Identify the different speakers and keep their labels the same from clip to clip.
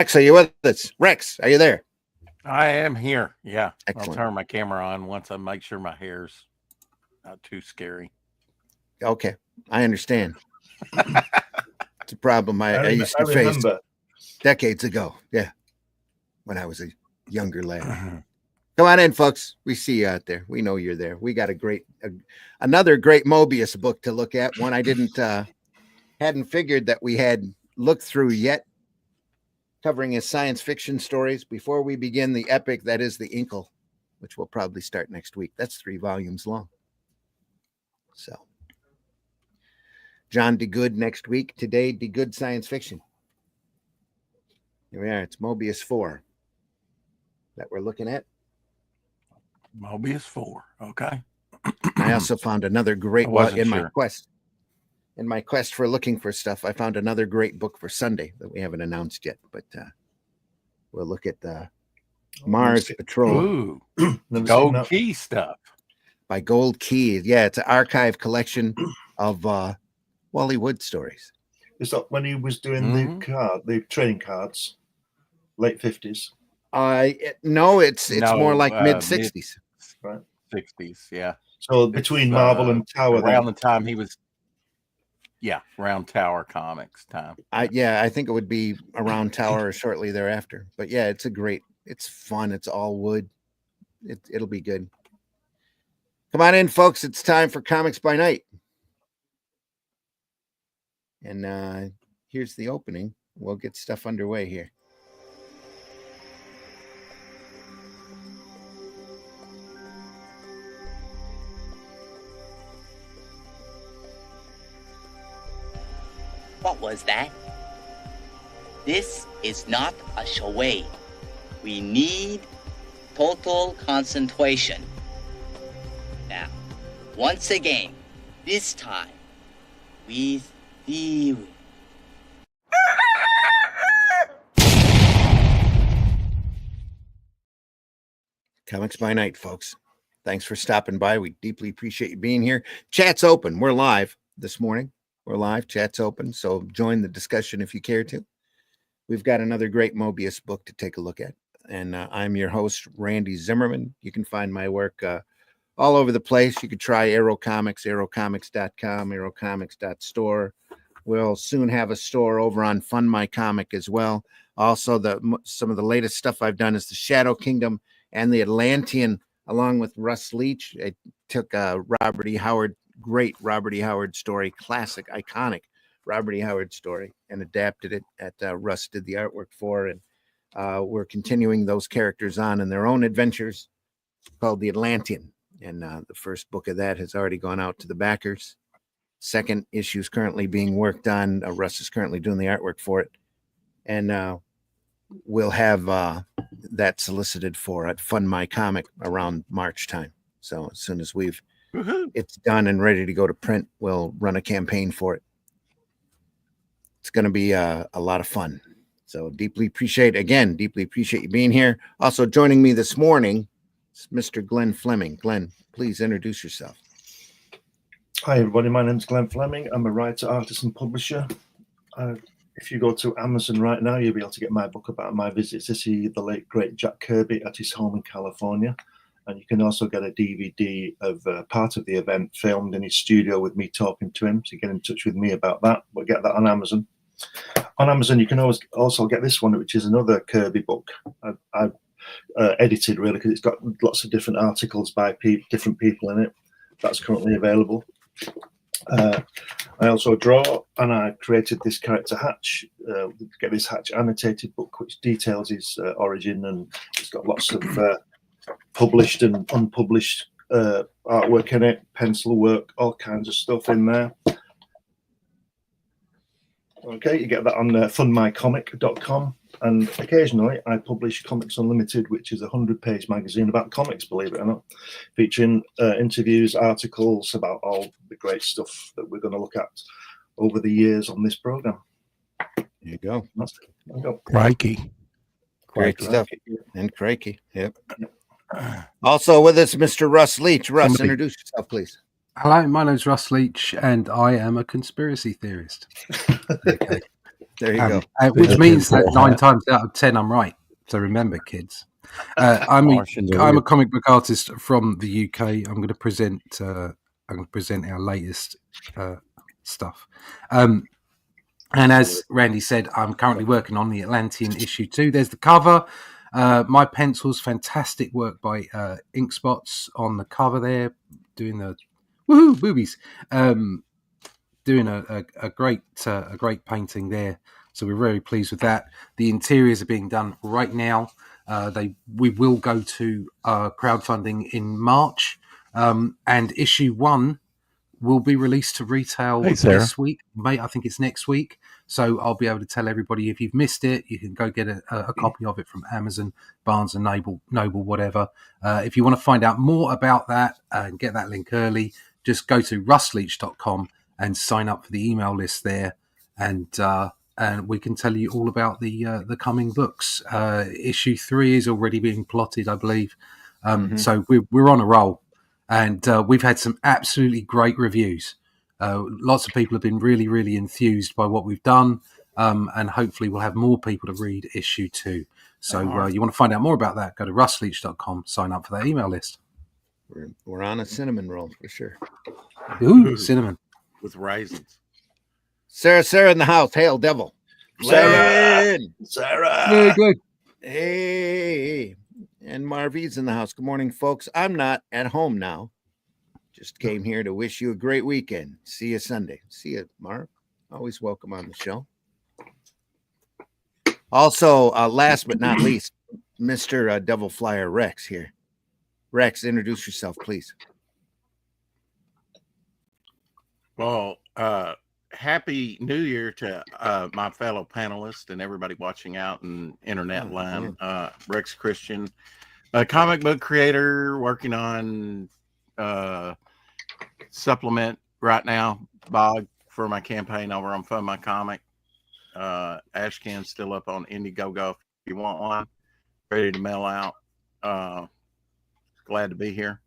Speaker 1: Rex, are you with us? Rex, are you there?
Speaker 2: I am here. Yeah.
Speaker 1: Excellent.
Speaker 2: I'll turn my camera on once I make sure my hair's not too scary.
Speaker 1: Okay, I understand. It's a problem I used to face decades ago. Yeah, when I was a younger lad. Come on in, folks. We see you out there. We know you're there. We got another great Moebius book to look at. One I hadn't figured that we had looked through yet, covering his science fiction stories. Before we begin the epic that is the Inkle, which will probably start next week. That's 3 volumes long. So, John DeGood next week. Today, DeGood Science Fiction. Here we are. It's Moebius 4 that we're looking at.
Speaker 2: Moebius 4. Okay.
Speaker 1: I also found another great one in my quest. In my quest for looking for stuff, I found another great book for Sunday that we haven't announced yet, but we'll look at the Mars Patrol.
Speaker 2: Ooh, Gold Key stuff.
Speaker 1: By Gold Key. Yeah, it's an archive collection of Wally Wood stories.
Speaker 3: Is that when he was doing the trading cards, late 50s?
Speaker 1: No, it's more like mid 60s.
Speaker 3: Right.
Speaker 2: 60s, yeah.
Speaker 3: So between Marvel and Tower,
Speaker 2: around the time he was, around Tower Comics time.
Speaker 1: I think it would be around Tower or shortly thereafter. But yeah, it's fun. It's all wood. It'll be good. Come on in, folks. It's time for Comics by Night. And here's the opening. We'll get stuff underway here.
Speaker 4: What was that? This is not a charade. We need total concentration. Now, once again, this time, with theory.
Speaker 1: Comics by Night, folks. Thanks for stopping by. We deeply appreciate you being here. Chat's open. We're live this morning. We're live. Chat's open. So join the discussion if you care to. We've got another great Moebius book to take a look at. And I'm your host, Randy Zimmerman. You can find my work all over the place. You could try Arrow Comics, arrowcomics.com, arrowcomics.store. We'll soon have a store over on Fund My Comic as well. Also, some of the latest stuff I've done is the Shadow Kingdom and the Atlantean, along with Russ Leach. I took great Robert E. Howard story, classic, iconic Robert E. Howard story, and adapted it. Russ did the artwork for, and we're continuing those characters on in their own adventures, called the Atlantean. And the first book of that has already gone out to the backers. Second issue is currently being worked on. Russ is currently doing the artwork for it, and we'll have that solicited for at Fund My Comic around March time. So as soon as it's done and ready to go to print, we'll run a campaign for it. It's going to be a lot of fun. So deeply appreciate you being here. Also joining me this morning is Mr. Glenn Fleming. Glenn, please introduce yourself.
Speaker 3: Hi, everybody. My name's Glenn Fleming. I'm a writer, artist, and publisher. If you go to Amazon right now, you'll be able to get my book about my visits to see the late, great Jack Kirby at his home in California. And you can also get a DVD of part of the event filmed in his studio with me talking to him. So get in touch with me about that. We'll get that on Amazon. On Amazon, you can also get this one, which is another Kirby book. I've edited, really, because it's got lots of different articles by different people in it. That's currently available. I also draw, and I created this character Hatch, get this Hatch annotated book, which details his origin, and it's got lots of published and unpublished artwork in it, pencil work, all kinds of stuff in there. Okay, you get that on fundmycomic.com, and occasionally I publish Comics Unlimited, which is a 100-page magazine about comics, believe it or not, featuring interviews, articles about all the great stuff that we're going to look at over the years on this program.
Speaker 1: There you go.
Speaker 2: Crikey.
Speaker 1: Great stuff. And crikey. Yep. Also with us, Mr. Russ Leach. Russ, introduce yourself, please.
Speaker 5: Hello, my name's Russ Leach, and I am a conspiracy theorist.
Speaker 1: Okay. There you go.
Speaker 5: Which means that 9 times out of 10 I'm right. So remember, kids. I'm a comic book artist from the UK. I'm going to present our latest stuff. And as Randy said, I'm currently working on the Atlantean issue 2. There's the cover. My pencils, fantastic work by Ink Spots on the cover there, doing the woohoo boobies, doing a great painting there. So we're very pleased with that. The interiors are being done right now. We will go to crowdfunding in March, and issue 1 will be released to retail this week. I think it's next week. So I'll be able to tell everybody, if you've missed it, you can go get a copy of it from Amazon, Barnes and Noble, whatever. If you want to find out more about that and get that link early, just go to rustleach.com and sign up for the email list there. And we can tell you all about the coming books. Issue 3 is already being plotted, I believe. So we're on a roll. And we've had some absolutely great reviews. Lots of people have been really, really enthused by what we've done. And hopefully we'll have more people to read issue 2. So you want to find out more about that, go to rustleach.com, sign up for that email list.
Speaker 1: We're on a cinnamon roll for sure.
Speaker 5: Ooh, cinnamon.
Speaker 2: With raisins.
Speaker 1: Sarah in the house. Hail, devil.
Speaker 3: Sarah.
Speaker 5: Very good.
Speaker 1: Hey. And Marvy's in the house. Good morning, folks. I'm not at home now. Just came here to wish you a great weekend. See you Sunday. See you, Marv. Always welcome on the show. Also, last but not least, Mr. Devil Flyer Rex here. Rex, introduce yourself, please.
Speaker 2: Well, happy New Year to my fellow panelists and everybody watching out in internet land. Rex Christian, a comic book creator working on supplement right now, Bog, for my campaign over on Fund My Comic. Ashcan's still up on Indiegogo if you want one. Ready to mail out. Glad to be here.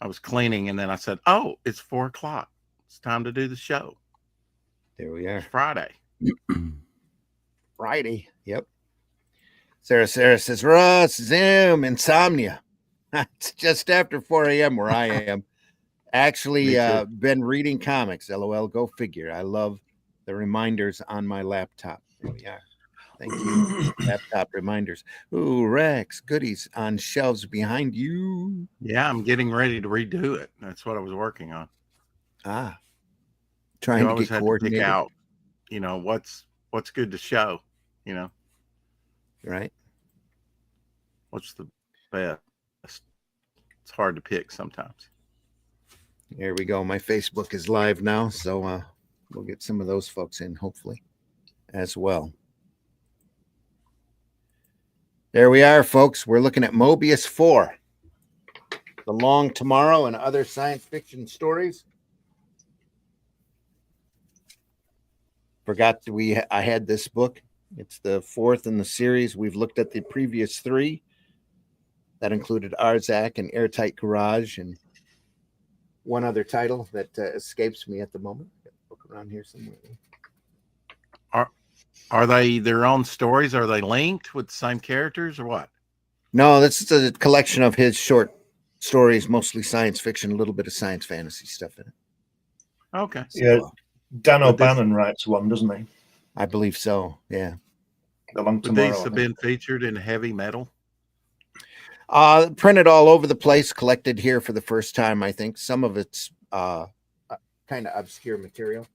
Speaker 2: I was cleaning and then I said, oh, it's 4:00. It's time to do the show.
Speaker 1: There we are.
Speaker 2: It's Friday.
Speaker 1: Friday. Yep. Sarah says, Russ, Zoom, insomnia. It's just after 4 a.m. where I am. Actually, been reading comics. LOL, go figure. I love the reminders on my laptop. There we are. Thank you. Laptop reminders. Ooh, Rex, goodies on shelves behind you.
Speaker 2: Yeah, I'm getting ready to redo it. That's what I was working on.
Speaker 1: Trying to
Speaker 2: always
Speaker 1: get
Speaker 2: had
Speaker 1: coordinated.
Speaker 2: to pick out, what's good to show,
Speaker 1: right?
Speaker 2: What's the best? It's hard to pick sometimes.
Speaker 1: There we go. My Facebook is live now, so we'll get some of those folks in, hopefully, as well. There we are, folks. We're looking at Moebius 4, The Long Tomorrow and Other Science Fiction Stories. Forgot I had this book. It's the 4th in the series. We've looked at the previous 3. That included Arzak and Airtight Garage and one other title that escapes me at the moment. Look around here somewhere.
Speaker 2: Are they their own stories? Are they linked with the same characters or what?
Speaker 1: No, this is a collection of his short stories, mostly science fiction, a little bit of science fantasy stuff in it.
Speaker 2: Okay.
Speaker 3: Yeah, Dan O'Bannon writes one, doesn't he?
Speaker 1: I believe so, yeah.
Speaker 3: The Long
Speaker 2: Would
Speaker 3: Tomorrow.
Speaker 2: these have been featured in heavy metal?
Speaker 1: Printed all over the place, collected here for the first time, I think. Some of it's kind of obscure material.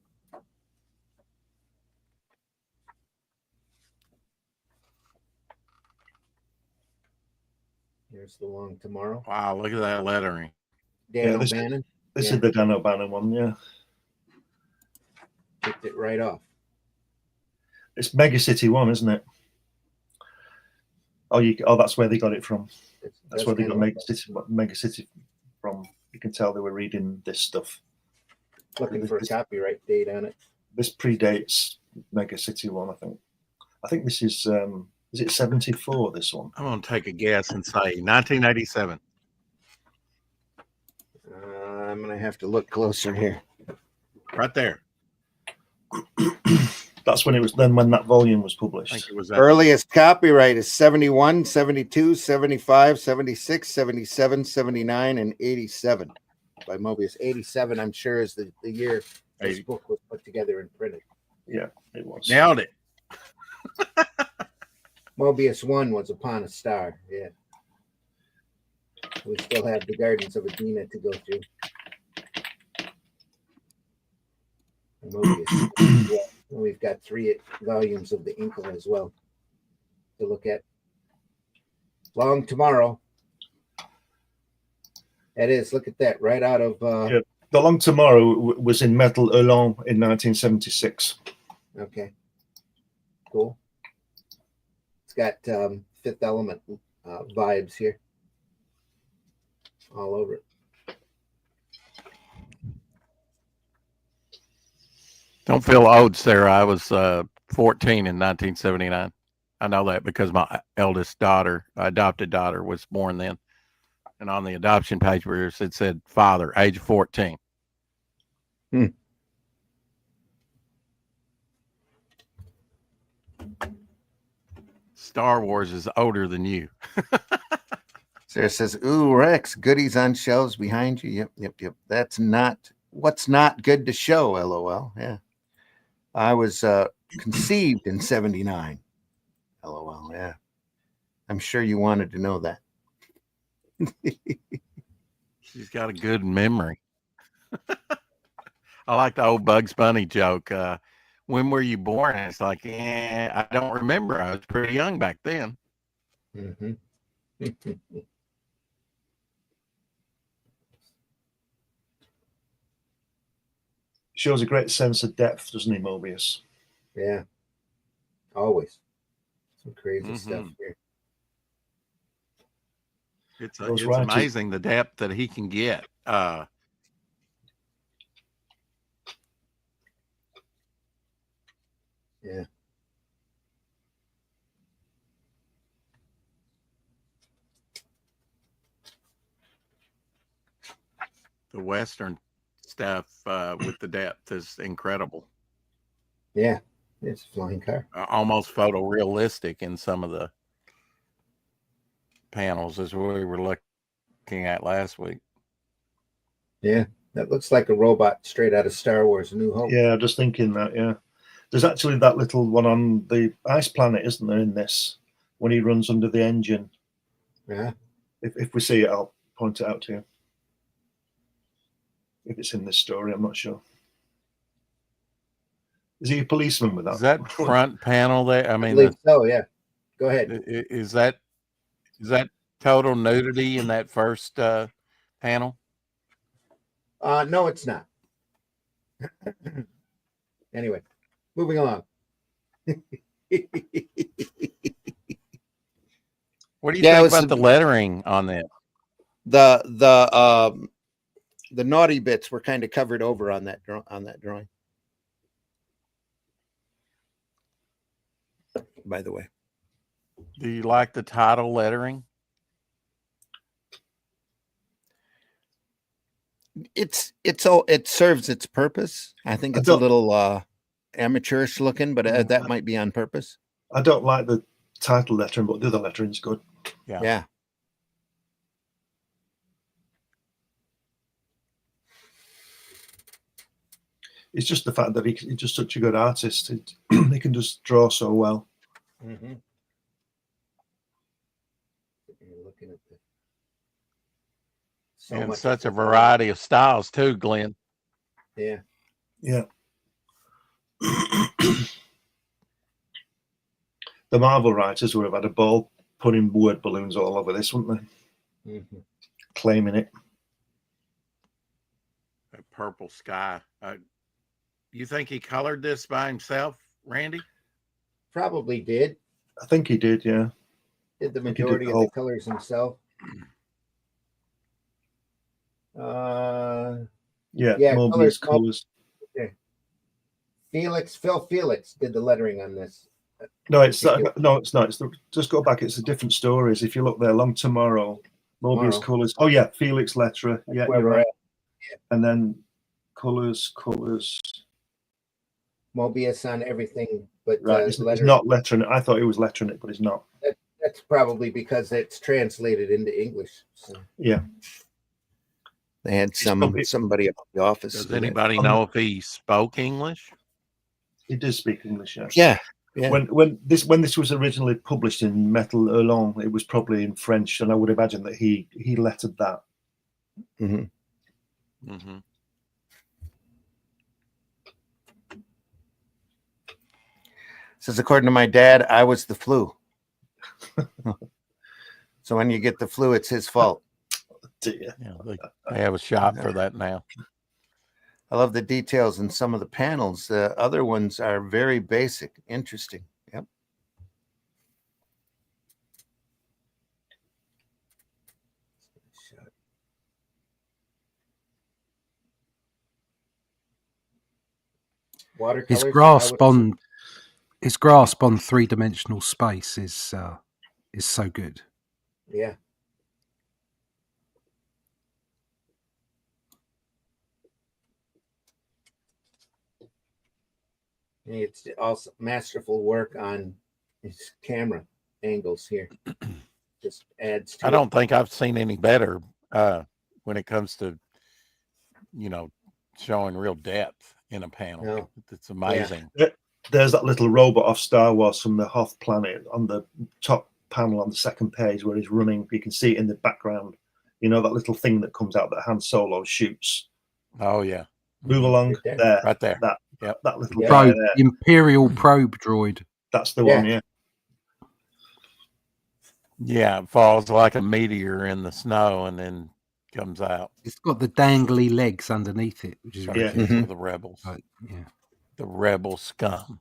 Speaker 1: Here's The Long Tomorrow.
Speaker 2: Wow, look at that lettering.
Speaker 1: Dan
Speaker 3: Yeah, this
Speaker 1: O'Bannon.
Speaker 3: This is the Dan O'Bannon one, yeah.
Speaker 1: Picked it right off.
Speaker 3: It's Mega City 1, isn't it? Oh, that's where they got it from. That's where they got Mega City from. You can tell they were reading this stuff.
Speaker 1: Looking for a copyright date on it.
Speaker 3: This predates Mega City 1, I think. I think this is it 74, this one?
Speaker 2: I'm going to take a guess and say 1987.
Speaker 1: I'm going to have to look closer here.
Speaker 2: Right there.
Speaker 3: That's when it was. Then when that volume was
Speaker 2: I
Speaker 3: published.
Speaker 2: think it was that.
Speaker 1: Earliest copyright is 71, 72, 75, 76, 77, 79, and 87 by Moebius. 87, I'm sure, is the year this
Speaker 2: 80.
Speaker 1: book was put together and printed.
Speaker 3: Yeah, it was.
Speaker 2: Nailed it.
Speaker 1: Moebius 1 was Upon a Star. Yeah. We still have the Gardens of Edina to go through. And Moebius. Yeah. And we've got 3 volumes of the Inkle as well to look at. Long Tomorrow. It is. Look at that. Right out of.
Speaker 3: Yeah. The Long Tomorrow was in Metal Elan in 1976.
Speaker 1: Okay. Cool. It's got Fifth Element vibes here. All over it.
Speaker 2: Don't feel old, Sarah. I was 14 in 1979. I know that because my eldest daughter, adopted daughter, was born then. And on the adoption papers, it said father, age 14. Star Wars is older than you.
Speaker 1: Sarah says, "Ooh, Rex, goodies on shelves behind you." Yep. That's not what's not good to show. LOL. Yeah. I was conceived in 79. LOL. Yeah. I'm sure you wanted to know that.
Speaker 2: She's got a good memory. I like the old Bugs Bunny joke. When were you born? And it's like, I don't remember. I was pretty young back then.
Speaker 1: Mm-hmm.
Speaker 3: Shows a great sense of depth, doesn't he, Moebius?
Speaker 1: Yeah. Always. Some crazy stuff here.
Speaker 2: It's
Speaker 3: right.
Speaker 2: amazing the depth that he can get.
Speaker 1: Yeah.
Speaker 2: The Western stuff with the depth is incredible.
Speaker 1: Yeah. It's a flying car.
Speaker 2: Almost photorealistic in some of the panels, as we were looking at last week.
Speaker 1: Yeah. That looks like a robot straight out of Star Wars: A New Hope.
Speaker 3: Yeah, just thinking that, yeah. There's actually that little one on the ice planet, isn't there, in this, when he runs under the engine.
Speaker 1: Yeah.
Speaker 3: If we see it, I'll point it out to you. If it's in this story, I'm not sure. Is he a policeman with that?
Speaker 2: Is that front panel there? I mean,
Speaker 1: believe so, yeah. Go ahead.
Speaker 2: Is that total nudity in that first panel?
Speaker 1: No, it's not. Anyway, moving along.
Speaker 2: What do you think about the lettering on that?
Speaker 1: The naughty bits were kind of covered over on that drawing. By the way,
Speaker 2: do you like the title lettering?
Speaker 1: It serves its purpose. I think it's a little amateurish looking, but that might be on purpose.
Speaker 3: I don't like the title lettering, but the other lettering's good.
Speaker 1: Yeah.
Speaker 3: It's just the fact that he's just such a good artist. He can just draw so well.
Speaker 1: Mm-hmm. You're looking at
Speaker 2: and such a variety of styles too, Glenn.
Speaker 1: Yeah.
Speaker 3: Yeah. The Marvel writers would have had a ball putting word balloons all over this, wouldn't they?
Speaker 1: Mm-hmm.
Speaker 3: Claiming it.
Speaker 2: A purple sky. You think he colored this by himself, Randy?
Speaker 1: Probably did.
Speaker 3: I think he did, yeah.
Speaker 1: Did the majority of the colors himself.
Speaker 3: Yeah, Moebius colors.
Speaker 1: Okay. Phil Felix did the lettering on this.
Speaker 3: No, it's not. Just go back. It's a different stories. If you look there, Long Tomorrow, Moebius colors. Oh yeah, Felix Letterer. Yeah, you're right. Yeah. And then colors.
Speaker 1: Moebius on everything, but
Speaker 3: Right, it's not lettering it. I thought it was lettering it, but it's not.
Speaker 1: That's probably because it's translated into English. So.
Speaker 3: Yeah.
Speaker 1: They had somebody up at the office.
Speaker 2: Does anybody know if he spoke English?
Speaker 3: He does speak English, yes.
Speaker 1: Yeah. Yeah.
Speaker 3: When this was originally published in Metal Hurlong, it was probably in French, and I would imagine that he lettered that.
Speaker 2: Mm-hmm. Mm-hmm.
Speaker 1: Says, according to my dad, I was the flu. So when you get the flu, it's his fault.
Speaker 3: Dear.
Speaker 2: Yeah, they have a shot for that now.
Speaker 1: I love the details in some of the panels. The other ones are very basic. Interesting. Yep. Watercolors.
Speaker 5: His grasp on three-dimensional space is so good.
Speaker 1: Yeah. It's also masterful work on his camera angles here. Just adds to
Speaker 2: I don't think I've seen any better when it comes to, showing real depth in a panel.
Speaker 1: No.
Speaker 2: It's amazing.
Speaker 3: Yeah. There's that little robot off Star Wars from the Hoth planet on the top panel on the second page where he's running. You can see it in the background. You know, that little thing that comes out that Han Solo shoots.
Speaker 2: Oh, yeah.
Speaker 3: Move along there.
Speaker 2: Right there.
Speaker 3: That little
Speaker 5: probe, Imperial probe droid.
Speaker 3: That's the one, yeah.
Speaker 2: Yeah, it falls like a meteor in the snow and then comes out.
Speaker 5: It's got the dangly legs underneath it, which is
Speaker 2: For the rebels.
Speaker 5: Yeah.
Speaker 2: The rebel scum.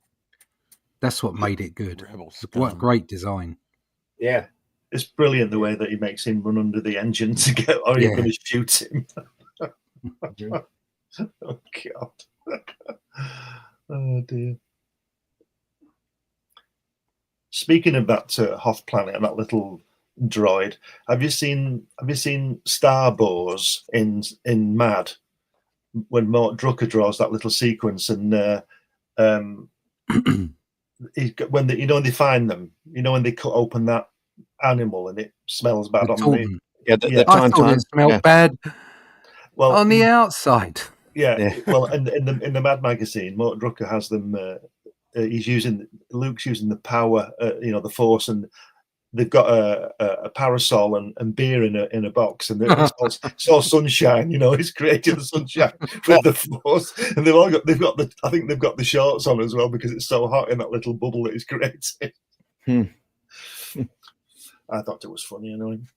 Speaker 5: That's what made it good.
Speaker 2: Rebel scum.
Speaker 5: What great design.
Speaker 1: Yeah.
Speaker 3: It's brilliant the way that he makes him run under the engine to get, or you're going to shoot him. Oh, God. Oh, dear. Speaking of that Hoth planet and that little droid, have you seen Starbores in Mad when Mort Drucker draws that little sequence and when they find them, when they cut open that animal and it smells bad on the
Speaker 5: I thought it smelled bad.
Speaker 3: Well,
Speaker 5: on the outside.
Speaker 3: Yeah. Well, in the Mad magazine, Mort Drucker has them. Luke's using the power, the Force, and they've got a parasol and beer in a box, and it's all sunshine. He's creating the sunshine with the Force, and they've got the shorts on as well because it's so hot in that little bubble that he's created. I thought it was funny, annoying.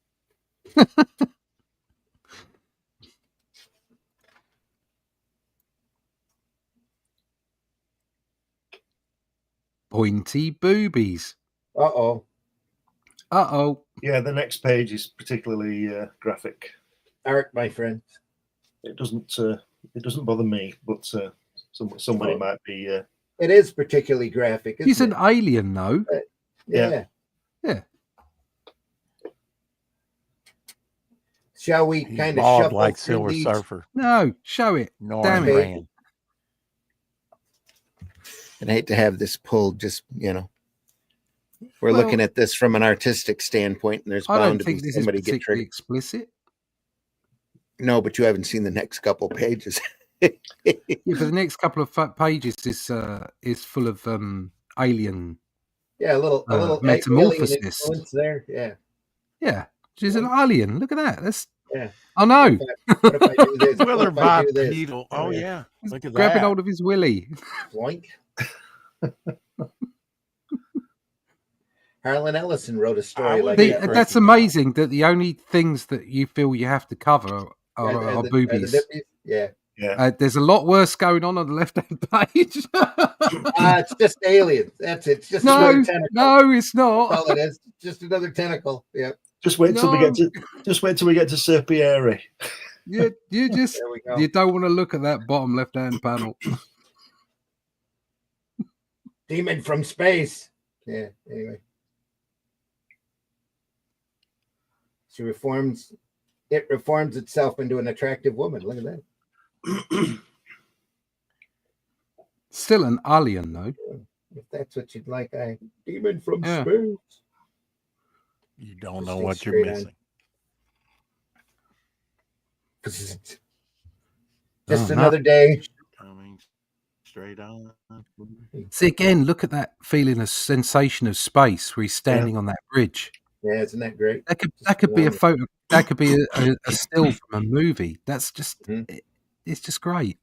Speaker 5: Pointy boobies.
Speaker 1: Uh-oh.
Speaker 3: Yeah, the next page is particularly graphic.
Speaker 1: Art, my friend.
Speaker 3: It doesn't bother me, but somebody might be.
Speaker 1: It is particularly graphic.
Speaker 5: He's an alien, though.
Speaker 1: Yeah. Shall we kind of shuffle
Speaker 2: like Silver Surfer?
Speaker 5: No, show it. Damn it.
Speaker 1: I'd hate to have this pulled. Just we're looking at this from an artistic standpoint, and there's bound to be somebody get triggered.
Speaker 5: Explicit.
Speaker 1: No, but you haven't seen the next couple pages.
Speaker 5: But the next couple of pages is full of alien.
Speaker 1: Yeah, a little
Speaker 5: metamorphosis
Speaker 1: there. Yeah.
Speaker 5: She's an alien. Look at that. That's
Speaker 1: yeah.
Speaker 5: Oh no!
Speaker 1: What if I do this?
Speaker 2: What if I do this? Oh yeah! Look at
Speaker 5: grabbing
Speaker 2: that.
Speaker 5: hold of his willy.
Speaker 1: Boink. Harlan Ellison wrote a story like that.
Speaker 5: That's amazing that the only things that you feel you have to cover are boobies.
Speaker 1: Yeah.
Speaker 5: There's a lot worse going on the left-hand page.
Speaker 1: It's just aliens. That's it. It's just
Speaker 5: another
Speaker 1: tentacle.
Speaker 5: No, it's not.
Speaker 1: That's all it is. Just another tentacle. Yeah.
Speaker 3: Just wait till we get to Serpieri.
Speaker 5: You don't want to look at that bottom left-hand panel.
Speaker 1: Demon from space. Yeah. Anyway, it reforms itself into an attractive woman. Look at that.
Speaker 5: Still an alien, though.
Speaker 1: If that's what you'd like, demon from
Speaker 5: Yeah.
Speaker 1: space.
Speaker 2: You don't
Speaker 1: Just
Speaker 2: know
Speaker 1: stay
Speaker 2: what you're
Speaker 1: straight on.
Speaker 2: missing.
Speaker 1: Just
Speaker 5: Oh,
Speaker 1: another day.
Speaker 2: Coming straight on.
Speaker 5: See, again, look at that feeling of sensation of space where he's standing on that bridge.
Speaker 1: Yeah, isn't that great?
Speaker 5: That
Speaker 1: Just
Speaker 5: could be a
Speaker 1: phenomenal.
Speaker 5: photo. That could be a still from a movie. That's just it's just great.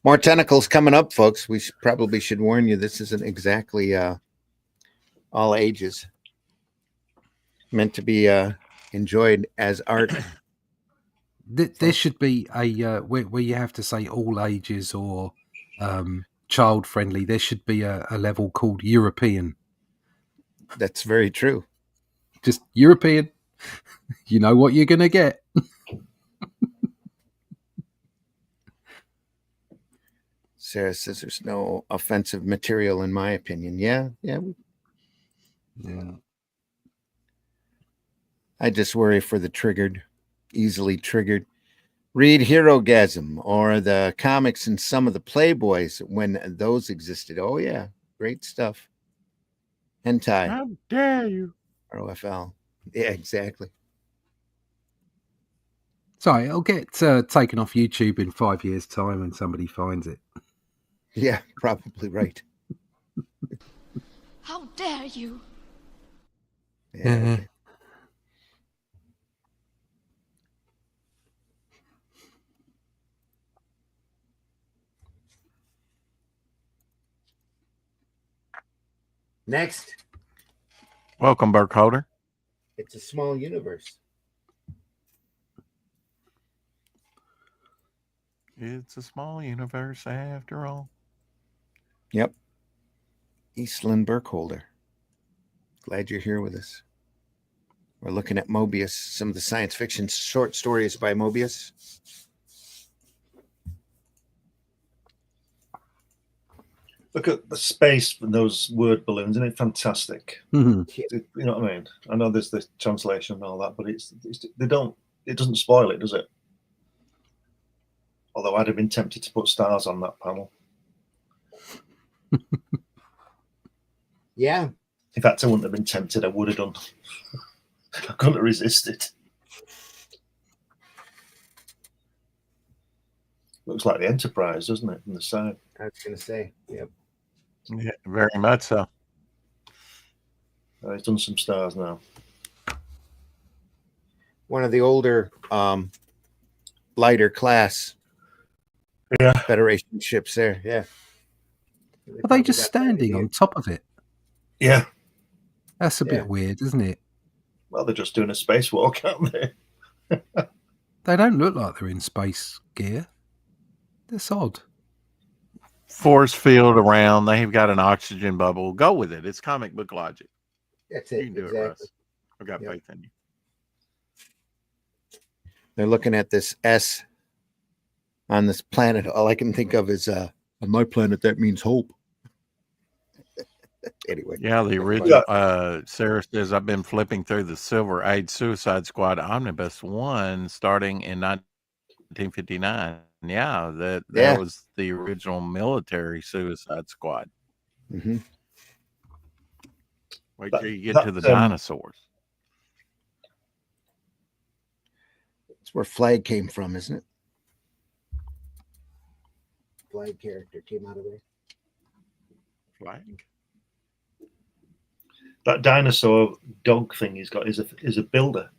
Speaker 1: More tentacles coming up, folks. We probably should warn you. This isn't exactly all ages. Meant to be enjoyed as art.
Speaker 5: There should be a where you have to say all ages or child friendly. There should be a level called European.
Speaker 1: That's very true.
Speaker 5: Just European. You know what you're gonna get.
Speaker 1: Sarah says there's no offensive material in my opinion. Yeah.
Speaker 5: Yeah.
Speaker 1: I just worry for the triggered, easily triggered. Read Herogasm or the comics and some of the Playboys when those existed. Oh yeah, great stuff. Hentai.
Speaker 2: How dare you?
Speaker 1: ROFL. Yeah, exactly.
Speaker 5: Sorry, it'll get taken off YouTube in 5 years' time when somebody finds it.
Speaker 1: Yeah, probably right.
Speaker 6: How dare you?
Speaker 1: Yeah. Okay. Next,
Speaker 2: Welcome, Burkholder.
Speaker 1: it's a small universe.
Speaker 2: It's a small universe after all.
Speaker 1: Yep. Eastland Burkholder. Glad you're here with us. We're looking at Moebius, some of the science fiction short stories by Moebius.
Speaker 3: Look at the space from those word balloons, isn't it fantastic?
Speaker 5: Mm-hmm.
Speaker 3: You know what I mean? I know there's the translation and all that, but it doesn't spoil it, does it? Although I'd have been tempted to put stars on that panel.
Speaker 1: Yeah.
Speaker 3: In fact, I wouldn't have been tempted. I would have done. I couldn't have resisted. Looks like the Enterprise, doesn't it, from the side?
Speaker 1: I was going to say, yep.
Speaker 2: Yeah, very much so.
Speaker 3: He's done some stars now.
Speaker 1: One of the older, lighter class Federation ships there. Yeah.
Speaker 5: Are they just standing on top of it?
Speaker 3: Yeah.
Speaker 5: That's a bit weird, isn't it?
Speaker 3: Well, they're just doing a spacewalk, aren't they?
Speaker 5: They don't look like they're in space gear. That's odd.
Speaker 2: Force field around. They've got an oxygen bubble. Go with it. It's comic book logic.
Speaker 1: That's it.
Speaker 2: You can do
Speaker 1: exactly.
Speaker 2: it, Russ. I've got faith in you.
Speaker 1: They're looking at this S on this planet. All I can think of is on my planet, that means hope. Anyway.
Speaker 2: Yeah, the original Sarah says I've been flipping through the Silver Age Suicide Squad Omnibus 1 starting in 1959. Yeah, that was the original military Suicide Squad.
Speaker 1: Mm-hmm.
Speaker 2: Wait till you get to the dinosaurs.
Speaker 1: That's where Flag came from, isn't it? Flag character came out of there.
Speaker 2: Flag.
Speaker 3: That dinosaur dog thing he's got is a builder.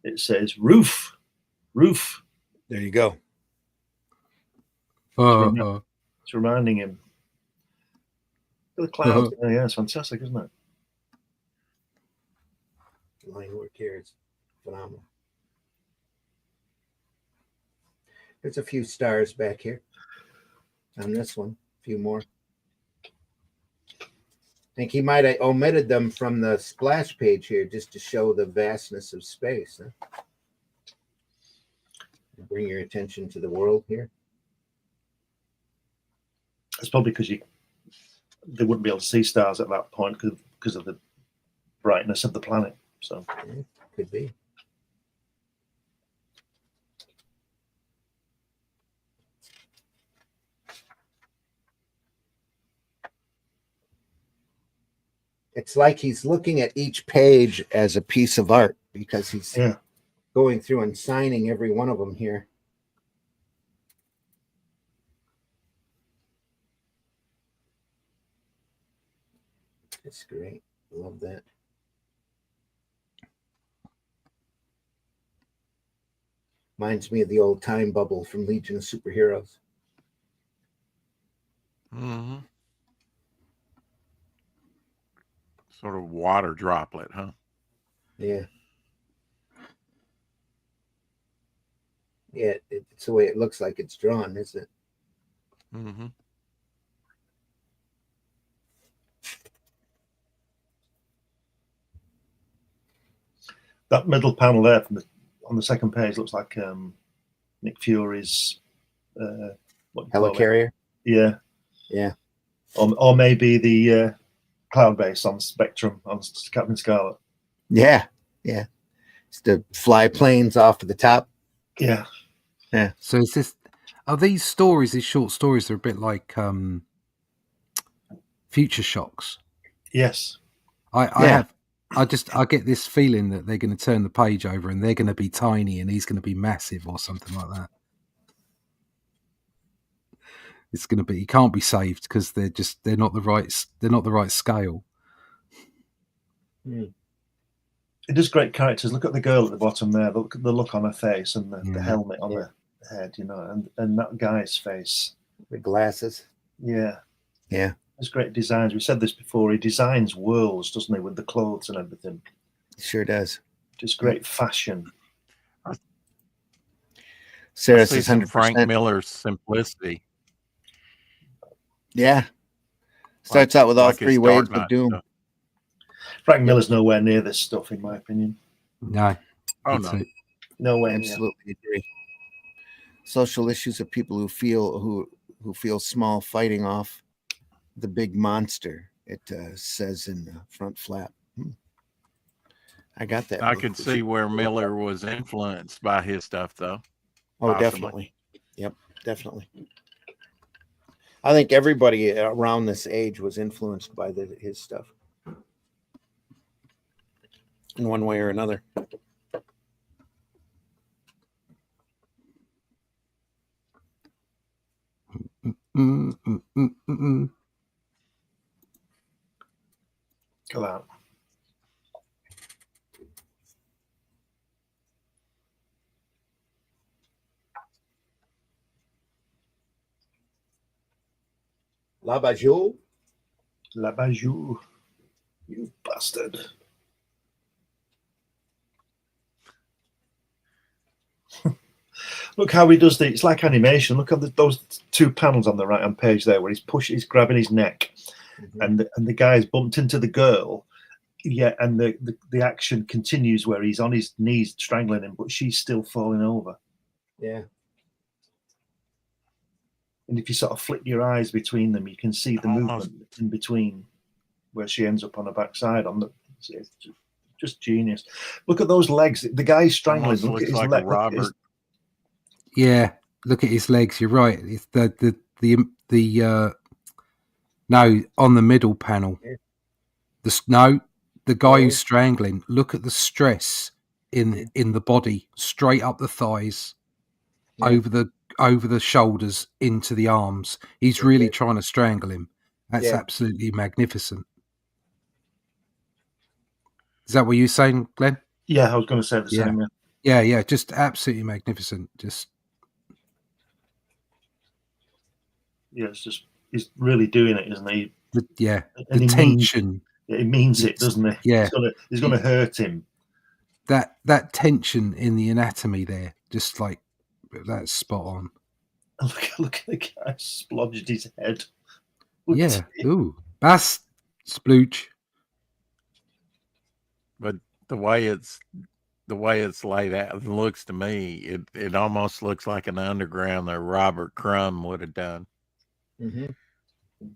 Speaker 3: It says roof.
Speaker 1: There you go.
Speaker 3: It's reminding him. The clouds. Yeah, it's fantastic, isn't it?
Speaker 1: Line work here is phenomenal. There's a few stars back here on this one. A few more. I think he might have omitted them from the splash page here just to show the vastness of space. Huh? Bring your attention to the world here.
Speaker 3: It's probably because they wouldn't be able to see stars at that point because of the brightness of the planet. So
Speaker 1: could be. It's like he's looking at each page as a piece of art because he's going through and signing every one of them here. It's great. Love that. Reminds me of the old time bubble from Legion of Superheroes.
Speaker 2: Mm-hmm. Sort of water droplet, huh?
Speaker 1: Yeah. Yeah, it's the way it looks like it's drawn, isn't it?
Speaker 2: Mm-hmm.
Speaker 3: That middle panel there on the second page looks like Nick Fury's
Speaker 1: helicarrier.
Speaker 3: Yeah,
Speaker 1: yeah,
Speaker 3: or maybe the cloud base on Spectrum on Captain Scarlet.
Speaker 1: Yeah, yeah. It's the fly planes off of the top.
Speaker 3: Yeah,
Speaker 1: yeah.
Speaker 5: So are these stories? These short stories are a bit like Future Shocks.
Speaker 3: Yes,
Speaker 5: I get this feeling that they're going to turn the page over and they're going to be tiny and he's going to be massive or something like that. It's going to be, he can't be saved because they're not the right scale.
Speaker 1: Mm.
Speaker 3: It is great characters. Look at the girl at the bottom there. Look at the look on her face and the helmet on her head, and that guy's face.
Speaker 1: The glasses.
Speaker 3: Yeah.
Speaker 1: Yeah.
Speaker 3: There's great designs. We said this before. He designs worlds, doesn't he, with the clothes and everything.
Speaker 1: He sure does.
Speaker 3: Just great fashion.
Speaker 1: Sarah says 100%.
Speaker 2: Frank Miller's simplicity.
Speaker 1: Yeah. Starts out with all three waves of doom.
Speaker 2: Stuff.
Speaker 3: Frank Miller's nowhere near this stuff, in my opinion.
Speaker 5: No.
Speaker 2: Oh, no.
Speaker 3: Nowhere.
Speaker 1: Absolutely agree. Social issues of people who feel small fighting off the big monster. It says in the front flap. I got that.
Speaker 2: I could see where Miller was influenced by his stuff, though.
Speaker 1: Oh, possibly. Definitely. Yep, definitely. I think everybody around this age was influenced by his stuff in one way or another.
Speaker 3: Go out.
Speaker 1: La Bajou.
Speaker 3: La Bajou. You bastard. Look how he does it's like animation. Look at those two panels on the right hand page there where he's grabbing his neck, and the guy's bumped into the girl. Yeah, and the action continues where he's on his knees strangling him, but she's still falling over.
Speaker 1: Yeah.
Speaker 3: And if you sort of flick your eyes between them, you can see the movement in between where she ends up on her backside. It's just genius. Look at those legs. The guy's strangling. Look at his leg.
Speaker 2: Robert.
Speaker 5: Yeah, look at his legs. You're right. It's the no, on the middle panel. The guy who's strangling. Look at the stress in the body, straight up the thighs, over the shoulders into the arms. He's really trying to strangle him. That's absolutely magnificent. Is that what you're saying, Glenn?
Speaker 3: Yeah, I was going to say the same.
Speaker 5: Yeah, just absolutely magnificent.
Speaker 3: It's just he's really doing it, isn't he?
Speaker 5: The tension.
Speaker 3: He means it, doesn't he?
Speaker 5: Yeah,
Speaker 3: he's going to hurt him.
Speaker 5: That tension in the anatomy there, just like that's spot on.
Speaker 3: Look at the guy splodged his head.
Speaker 5: Yeah. Ooh, that's splooch.
Speaker 2: But the way it's laid out, it looks to me, it almost looks like an underground that Robert Crumb would have done.
Speaker 1: Mm-hmm. A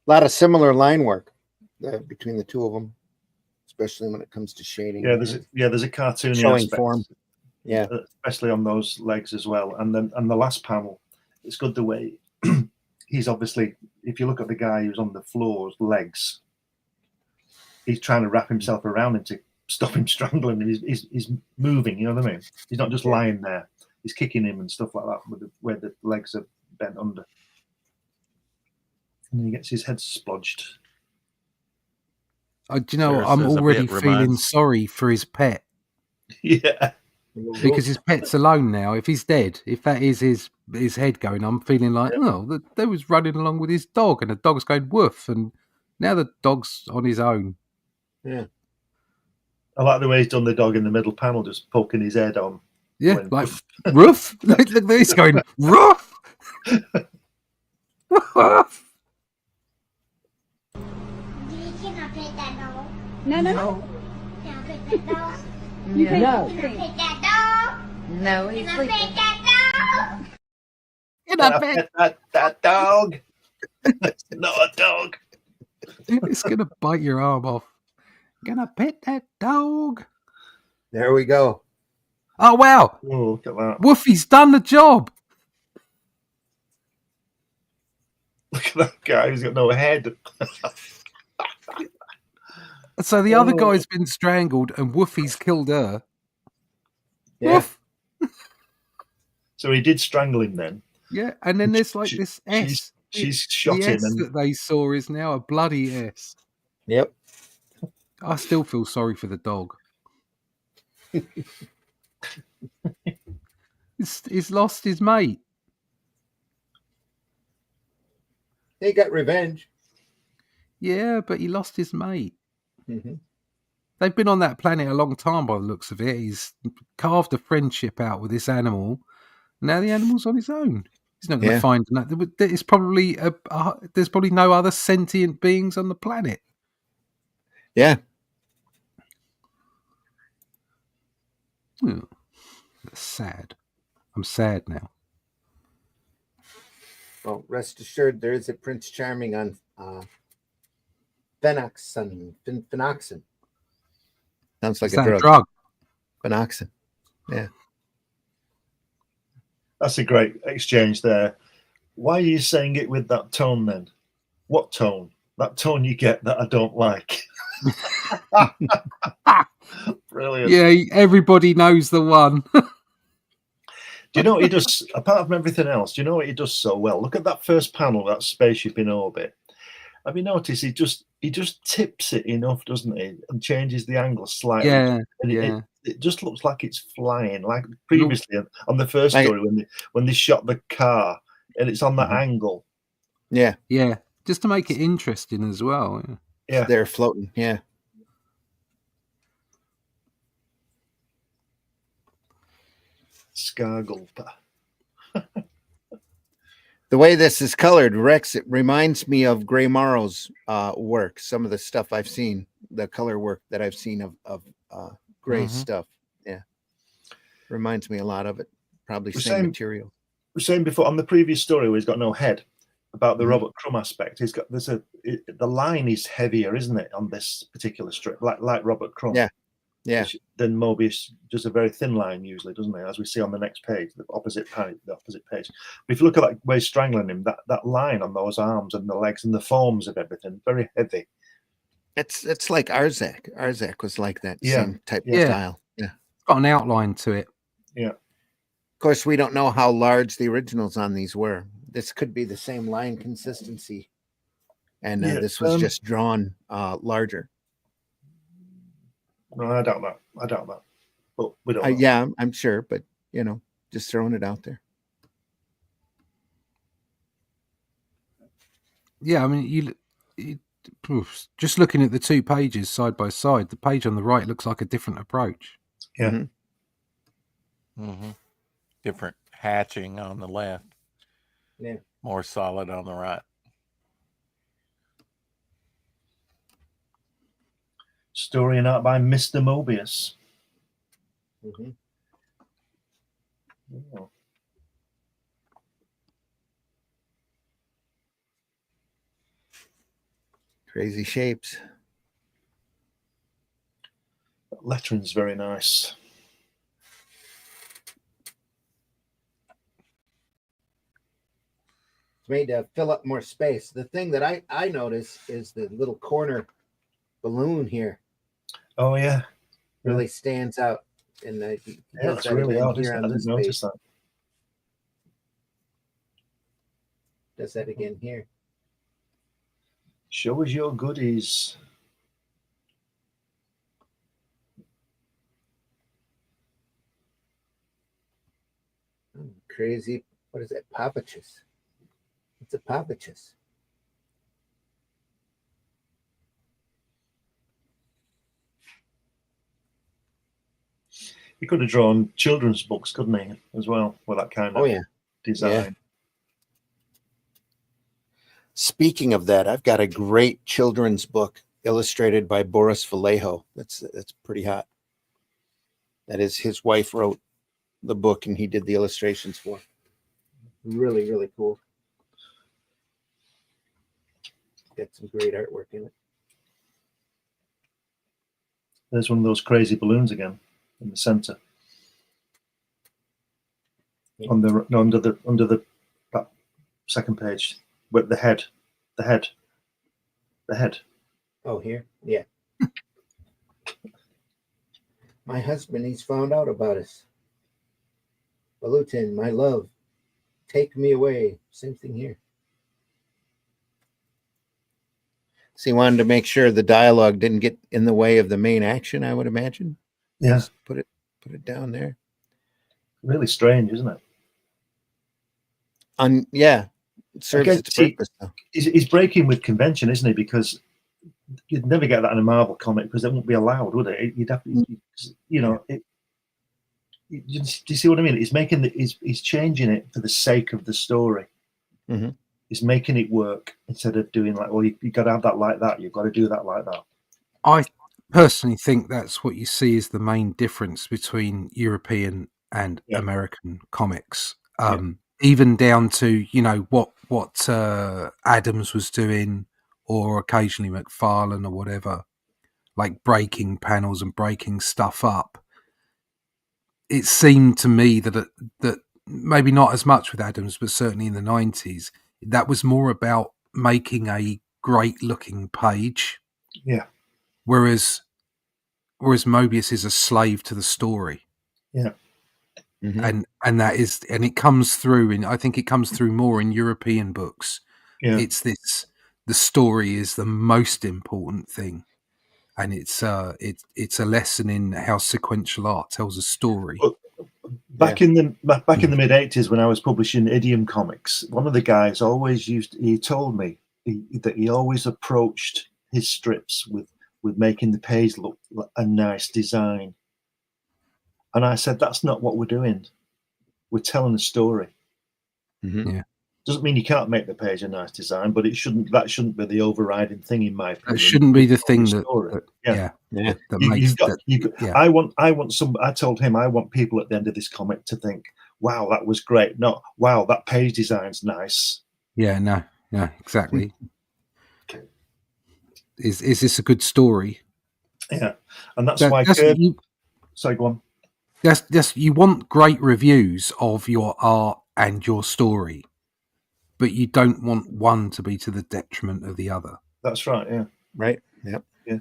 Speaker 1: lot of similar line work between the two of them, especially when it comes to shading.
Speaker 3: Yeah, there's a cartoony
Speaker 1: showing
Speaker 3: aspect,
Speaker 1: form. Yeah,
Speaker 3: especially on those legs as well. And then the last panel, it's good the way he's obviously, if you look at the guy who's on the floor's legs, he's trying to wrap himself around him to stop him strangling him. He's moving, you know what I mean? He's not just lying there. He's kicking him and stuff like that with where the legs are bent under. And he gets his head splodged.
Speaker 5: Do you know, I'm already feeling sorry for his pet.
Speaker 3: Yeah.
Speaker 5: Because his pet's alone now. If he's dead, if that is his head going, I'm feeling like, they was running along with his dog and the dog's going woof, and now the dog's on his own.
Speaker 1: Yeah.
Speaker 3: I like the way he's done the dog in the middle panel, just poking his head on.
Speaker 5: Yeah, going, like, roof. Look at this going, roof. Woof.
Speaker 6: Can I pet that dog?
Speaker 7: No.
Speaker 6: Can I pet that dog?
Speaker 7: No.
Speaker 6: Can I pet that dog?
Speaker 7: No, he's
Speaker 6: Can I
Speaker 7: sleeping.
Speaker 6: pet that dog?
Speaker 5: Can I pet
Speaker 3: that dog? It's not a dog.
Speaker 5: It's going to bite your arm off. Gonna pet that dog.
Speaker 1: There we go.
Speaker 5: Oh, wow.
Speaker 3: Oh, look at that.
Speaker 5: Woofy's done the job.
Speaker 3: Look at that guy. He's got no head.
Speaker 5: So the other guy's been strangled and Woofy's killed her.
Speaker 1: Yeah.
Speaker 5: Woof.
Speaker 3: So he did strangle him then.
Speaker 5: Yeah, and then there's like this S.
Speaker 3: She's shot
Speaker 5: the
Speaker 3: him.
Speaker 5: S
Speaker 3: And
Speaker 5: that they saw is now a bloody S.
Speaker 1: Yep.
Speaker 5: I still feel sorry for the dog. He's lost his mate.
Speaker 1: He got revenge.
Speaker 5: Yeah, but he lost his mate.
Speaker 1: Mm-hmm.
Speaker 5: They've been on that planet a long time by the looks of it. He's carved a friendship out with this animal. Now the animal's on his own. He's not going to find another. There's probably there's probably no other sentient beings on the planet.
Speaker 1: Yeah.
Speaker 5: That's sad. I'm sad now.
Speaker 1: Well, rest assured, there is a Prince Charming on Phenoxin. Phenoxin. Sounds like a drug. Phenoxin. Yeah.
Speaker 3: that's a great exchange there. Why are you saying it with that tone then? What tone? That tone you get that I don't like. Brilliant.
Speaker 5: Yeah, everybody knows the one.
Speaker 3: Do you know what he does, apart from everything else, do you know what he does so well? Look at that first panel, that spaceship in orbit. Have you noticed he just tips it enough, doesn't he? And changes the angle slightly.
Speaker 5: Yeah,
Speaker 3: and it just looks like it's flying, like previously on the first story when they shot the car and it's on that angle.
Speaker 1: Yeah.
Speaker 5: Yeah. Just to make it interesting as well.
Speaker 3: Yeah.
Speaker 1: They're floating. Yeah.
Speaker 3: Scargulpa.
Speaker 1: The way this is colored, Rex, it reminds me of Gray Morrow's work. Some of the stuff I've seen, the color work that I've seen of Gray's stuff. Yeah. Reminds me a lot of it. Probably same material.
Speaker 3: We were saying before on the previous story where he's got no head, about the Robert Crumb aspect. He's got the line is heavier, isn't it, on this particular strip, like Robert Crumb.
Speaker 1: Yeah. Yeah.
Speaker 3: Then Moebius does a very thin line usually, doesn't he? As we see on the next page, the opposite page. But if you look at that way he's strangling him, that line on those arms and the legs and the forms of everything, very heavy.
Speaker 1: It's like Arzak. Arzak was like that same type of style. Yeah.
Speaker 5: It's got an outline to it.
Speaker 3: Yeah.
Speaker 1: Of course, we don't know how large the originals on these were. This could be the same line consistency. And this was just drawn larger.
Speaker 3: No, I doubt that. But we don't know.
Speaker 1: Yeah, I'm sure, but just throwing it out there.
Speaker 5: Yeah, I mean, just looking at the two pages side by side, the page on the right looks like a different approach.
Speaker 3: Yeah.
Speaker 2: Different hatching on the left.
Speaker 1: Yeah.
Speaker 2: More solid on the right.
Speaker 3: Story and art by Mr. Moebius. Oh.
Speaker 1: Crazy shapes.
Speaker 3: That lettering's very nice.
Speaker 1: It's made to fill up more space. The thing that I notice is the little corner balloon here
Speaker 3: Oh yeah,
Speaker 1: really stands out. And he
Speaker 3: yeah,
Speaker 1: does
Speaker 3: that's
Speaker 1: that
Speaker 3: really
Speaker 1: again
Speaker 3: odd.
Speaker 1: here
Speaker 3: Isn't it?
Speaker 1: on
Speaker 3: I
Speaker 1: this
Speaker 3: didn't notice
Speaker 1: page.
Speaker 3: that.
Speaker 1: Does that again here.
Speaker 3: Show us your goodies.
Speaker 1: Crazy. What is that? Papatus. It's a papatus.
Speaker 3: He could have drawn children's books, couldn't he, as well, with that kind of design.
Speaker 1: Yeah. Speaking of that, I've got a great children's book illustrated by Boris Vallejo. That's pretty hot. That is, his wife wrote the book and he did the illustrations for. Really, really cool. Got some great artwork in it.
Speaker 3: There's one of those crazy balloons again in the center.
Speaker 1: Yeah.
Speaker 3: Under the that second page, with the head.
Speaker 1: Oh, here? Yeah. My husband, he's found out about us. Balutin, my love, take me away. Same thing here. So he wanted to make sure the dialogue didn't get in the way of the main action, I would imagine.
Speaker 3: Yeah.
Speaker 1: Just put it down there.
Speaker 3: Really strange, isn't it?
Speaker 1: Yeah. It serves its purpose, though.
Speaker 3: He's breaking with convention, isn't he? Because you'd never get that in a Marvel comic because it wouldn't be allowed, would it? You'd have to, you know. Do you see what I mean? He's changing it for the sake of the story.
Speaker 1: Mm-hmm.
Speaker 3: He's making it work instead of doing like, well, you got to have that like that. You've got to do that like that.
Speaker 5: I personally think that's what you see is the main difference between European and American comics. Even down to, you know, what Adams was doing, or occasionally McFarlane or whatever, like breaking panels and breaking stuff up. It seemed to me that maybe not as much with Adams, but certainly in the 90s, that was more about making a great looking page.
Speaker 3: Yeah.
Speaker 5: Whereas Moebius is a slave to the story.
Speaker 3: Yeah.
Speaker 5: Mm-hmm. And that is, and it comes through I think it comes through more in European books.
Speaker 3: Yeah.
Speaker 5: It's the story is the most important thing. And it's a lesson in how sequential art tells a story.
Speaker 3: But back in the mid '80s, when I was publishing Idiom comics, one of the guys he told me that he always approached his strips with making the page look like a nice design. And I said, that's not what we're doing. We're telling a story.
Speaker 5: Mm-hmm. Yeah.
Speaker 3: Doesn't mean you can't make the page a nice design, but that shouldn't be the overriding thing in my opinion.
Speaker 5: It shouldn't be the thing that
Speaker 3: I told him I want people at the end of this comic to think, wow, that was great. Not, wow, that page design's nice.
Speaker 5: Yeah, no, exactly. Is this a good story?
Speaker 3: Yeah. And that's why Kirby... Sorry, go on.
Speaker 5: Yes, you want great reviews of your art and your story, but you don't want one to be to the detriment of the other.
Speaker 3: That's right. Yeah.
Speaker 1: Right. Yep.
Speaker 3: Yeah.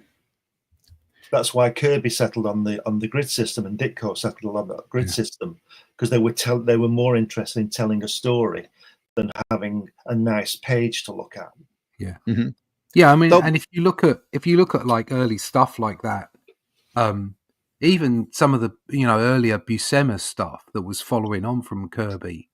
Speaker 3: That's why Kirby settled on the grid system and Ditko settled on the grid system, because they were more interested in telling a story than having a nice page to look at.
Speaker 5: Yeah. Mm-hmm. Yeah. I mean, and if you look at like early stuff like that, even some of the earlier Buscema stuff that was following on from Kirby,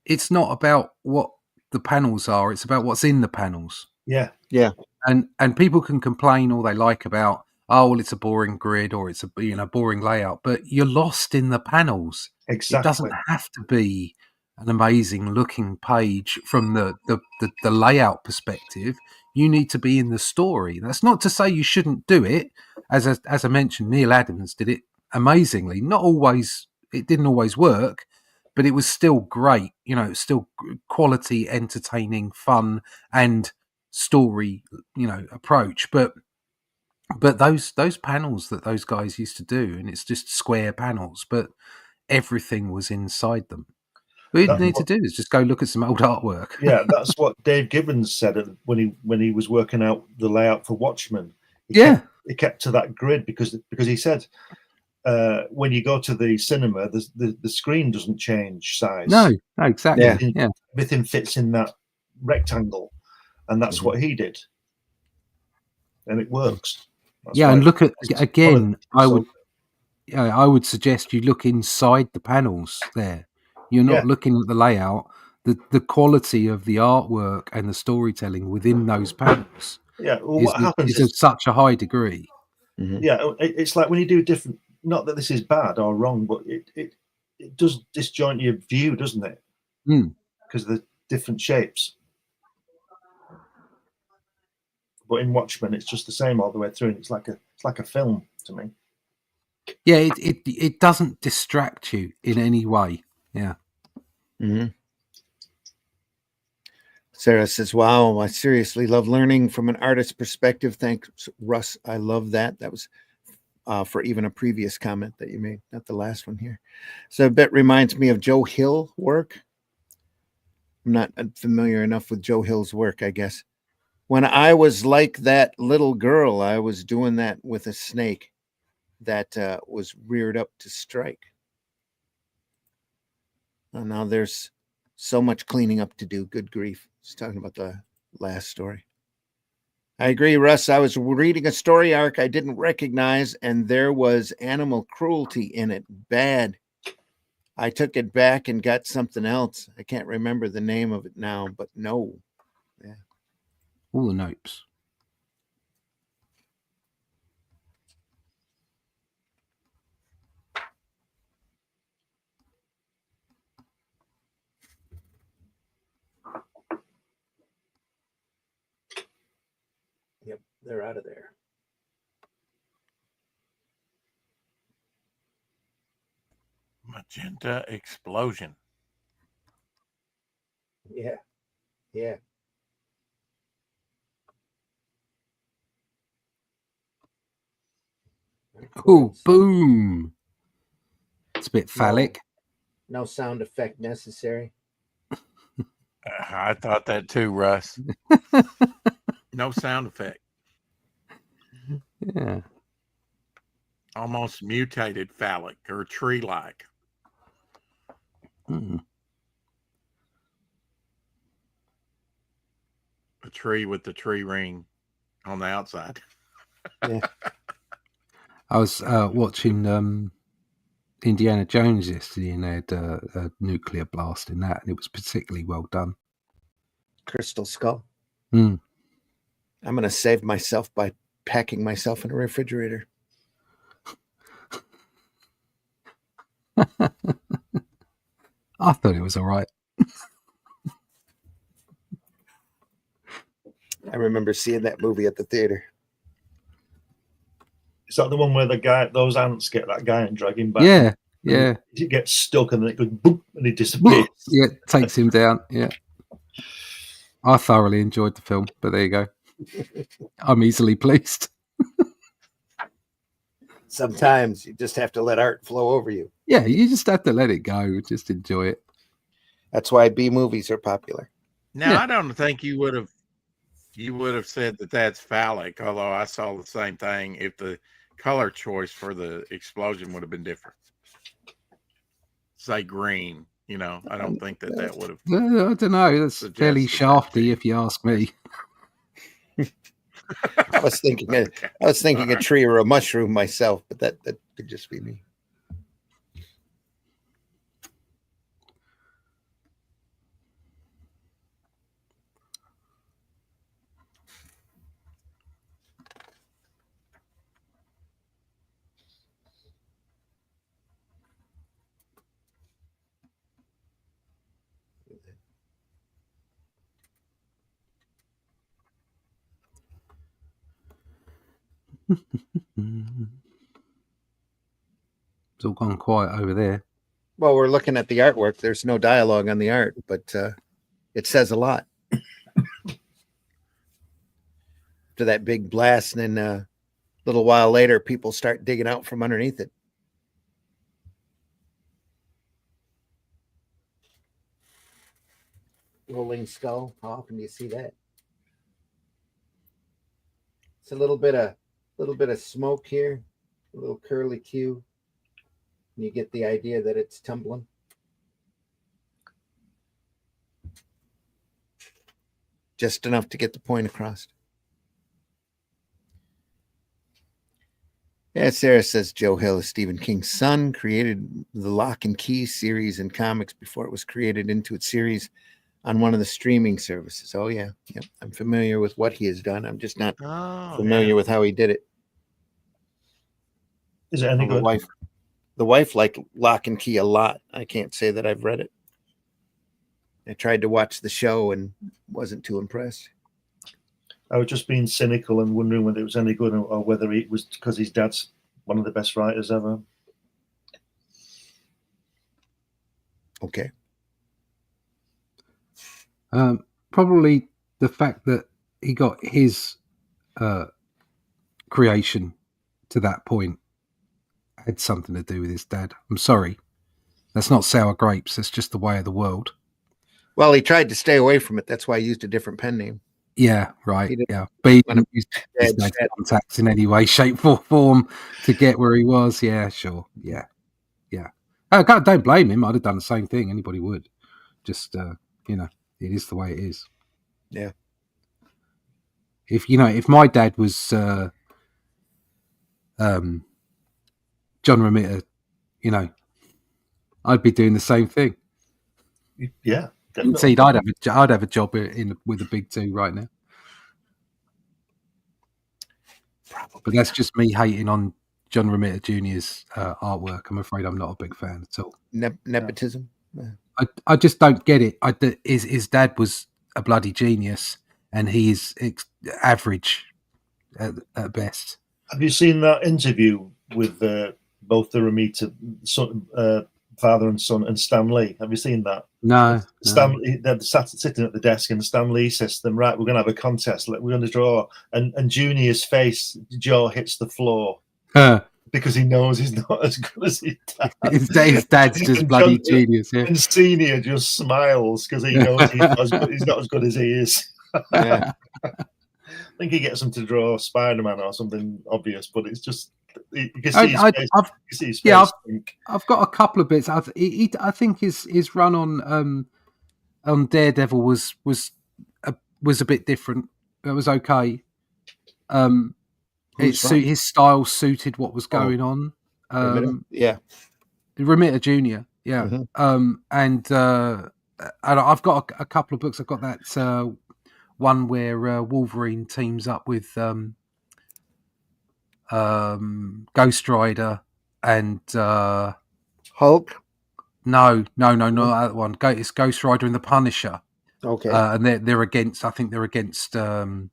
Speaker 5: it's not about what the panels are; it's about what's in the panels.
Speaker 3: Yeah,
Speaker 1: yeah.
Speaker 5: And people can complain all they like about, oh well, it's a boring grid or it's a boring layout, but you're lost in the panels.
Speaker 3: Exactly.
Speaker 5: It doesn't have to be an amazing looking page from the layout perspective. You need to be in the story. That's not to say you shouldn't do it. As I mentioned, Neil Adams did it amazingly. Not always, it didn't always work, but it was still great. Still quality, entertaining, fun, and story, approach. But those panels that those guys used to do, and it's just square panels, but everything was inside them. What you
Speaker 3: That's
Speaker 5: need to
Speaker 3: what-
Speaker 5: do is just go look at some old artwork.
Speaker 3: Yeah, that's what Dave Gibbons said when he was working out the layout for Watchmen. He kept to that grid because he said when you go to the cinema, the screen doesn't change size.
Speaker 5: No, exactly.
Speaker 1: Yeah.
Speaker 3: Everything fits in that rectangle, and that's what he did, and it works. That's why
Speaker 5: and look at
Speaker 3: it's
Speaker 5: again.
Speaker 3: so-
Speaker 5: I would suggest you look inside the panels. There, you're not looking at the layout. The quality of the artwork and the storytelling within those panels
Speaker 3: what happens
Speaker 5: is of such a high degree.
Speaker 3: It's like when you do different. Not that this is bad or wrong, but it does disjoint your view, doesn't it? Because of the different shapes. But in Watchmen, it's just the same all the way through, and it's like a film to me.
Speaker 5: Yeah, it doesn't distract you in any way. Yeah.
Speaker 1: Sarah says, "Wow, I seriously love learning from an artist's perspective." Thanks, Russ. I love that. That was for even a previous comment that you made, not the last one here. So a bit reminds me of Joe Hill work. I'm not familiar enough with Joe Hill's work, I guess. When I was like that little girl, I was doing that with a snake that was reared up to strike. And now there's so much cleaning up to do. Good grief. He's talking about the last story. I agree, Russ. I was reading a story arc I didn't recognize, and there was animal cruelty in it. Bad. I took it back and got something else. I can't remember the name of it now, but no. Yeah.
Speaker 5: All the notes.
Speaker 1: Yep, they're out of there.
Speaker 2: Magenta explosion.
Speaker 1: Yeah. Yeah.
Speaker 5: Oh, boom. It's a bit phallic.
Speaker 1: No sound effect necessary.
Speaker 2: I thought that too, Russ. No sound effect.
Speaker 5: Yeah.
Speaker 2: Almost mutated phallic or tree-like.
Speaker 5: Mm.
Speaker 2: A tree with the tree ring on the outside.
Speaker 1: Yeah.
Speaker 5: I was watching Indiana Jones yesterday, and they had a nuclear blast in that, and it was particularly well done.
Speaker 1: Crystal Skull.
Speaker 5: Mm.
Speaker 1: I'm going to save myself by packing myself in a refrigerator.
Speaker 5: I thought it was all right.
Speaker 1: I remember seeing that movie at the theater.
Speaker 3: Is that the one where those ants get that guy and drag him back?
Speaker 5: Yeah, yeah.
Speaker 3: He gets stuck and then it goes boop and he disappears.
Speaker 5: Yeah, takes him down. Yeah. I thoroughly enjoyed the film, but there you go. I'm easily pleased.
Speaker 1: Sometimes you just have to let art flow over you.
Speaker 5: Yeah, you just have to let it go. Just enjoy it.
Speaker 1: That's why B movies are popular.
Speaker 2: Now,
Speaker 5: Yeah.
Speaker 2: I don't think you would have said that that's phallic, although I saw the same thing if the color choice for the explosion would have been different. Say green, I don't think that would have.
Speaker 5: I don't know. That's fairly
Speaker 2: suggested
Speaker 5: shafty, if you ask me.
Speaker 1: I was thinking a tree or a mushroom myself, but that could just be me.
Speaker 5: It's all gone quiet over there.
Speaker 1: Well, we're looking at the artwork. There's no dialogue on the art, but it says a lot. After that big blast, and then a little while later, people start digging out from underneath it. rolling skull. How often do you see that? It's a little bit of smoke here, a little curly Q. And you get the idea that it's tumbling. Just enough to get the point across. Yeah, Sarah says Joe Hill is Stephen King's son, created the Lock and Key series in comics before it was created into its series on one of the streaming services. Oh, yeah. Yep. I'm familiar with what he has done. I'm just not familiar with how he did it.
Speaker 3: Is it any good?
Speaker 1: The wife liked Lock and Key a lot. I can't say that I've read it. I tried to watch the show and wasn't too impressed.
Speaker 3: I was just being cynical and wondering whether it was any good or whether it was because his dad's one of the best writers ever.
Speaker 1: Okay.
Speaker 5: Probably the fact that he got his creation to that point had something to do with his dad. I'm sorry. That's not sour grapes. That's just the way of the world.
Speaker 1: Well, he tried to stay away from it. That's why he used a different pen name.
Speaker 5: Yeah, right. Yeah. But he didn't use his dad's contacts in any way, shape, or form to get where he was. Yeah, sure. Yeah. Yeah. Don't blame him. I'd have done the same thing. Anybody would. Just, it is the way it is.
Speaker 1: Yeah.
Speaker 5: If my dad was John Romita, I'd be doing the same thing.
Speaker 3: Yeah.
Speaker 5: Indeed, I'd have a job with the big two right now. Probably. But that's just me hating on John Romita Jr.'s artwork. I'm afraid I'm not a big fan at all.
Speaker 1: Nepotism?
Speaker 5: I just don't get it. His dad was a bloody genius, and he is average at best.
Speaker 3: Have you seen that interview with both the Romita son, father and son, and Stan Lee? Have you seen that?
Speaker 5: No.
Speaker 3: They're sitting at the desk, and Stan Lee says to them, "Right, we're going to have a contest. We're going to draw." And Junior's jaw hits the floor because he knows he's not as good as his dad.
Speaker 5: His dad's just bloody genius. Yeah.
Speaker 3: And Senior just smiles because he knows he's not as good as he is.
Speaker 1: Yeah.
Speaker 3: I think he gets him to draw Spider-Man or something obvious, but it's just you can see his face.
Speaker 5: I've got a couple of bits. I think his run on Daredevil was a bit different. It was okay. His style suited what was going on.
Speaker 1: Yeah,
Speaker 5: Romita Jr. Yeah,
Speaker 1: mm-hmm.
Speaker 5: And I've got a couple of books. I've got that one where Wolverine teams up with Ghost Rider and
Speaker 1: Hulk.
Speaker 5: No, not that one. It's Ghost Rider and the Punisher.
Speaker 1: Okay,
Speaker 5: and they're against. I think they're against the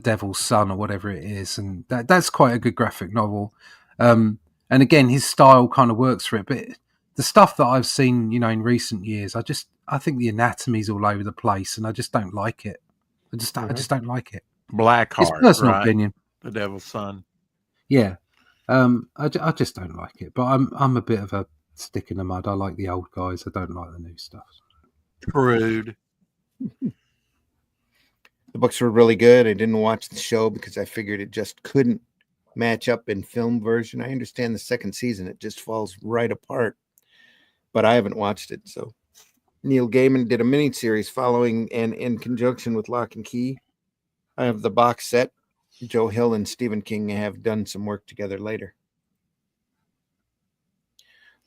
Speaker 5: Devil's Son or whatever it is, and that's quite a good graphic novel. And again, his style kind of works for it. But the stuff that I've seen, in recent years, I think the anatomy's all over the place, and I just don't like it. I just don't like it.
Speaker 2: Blackheart,
Speaker 5: it's personal opinion.
Speaker 2: The Devil's Son.
Speaker 5: Yeah, I just don't like it. But I'm a bit of a stick in the mud. I like the old guys. I don't like the new stuff.
Speaker 2: Rude.
Speaker 1: The books were really good. I didn't watch the show because I figured it just couldn't match up in film version. I understand the second season, it just falls right apart, but I haven't watched it. So Neil Gaiman did a mini series following and in conjunction with Lock and Key. I have the box set. Joe Hill and Stephen King have done some work together later.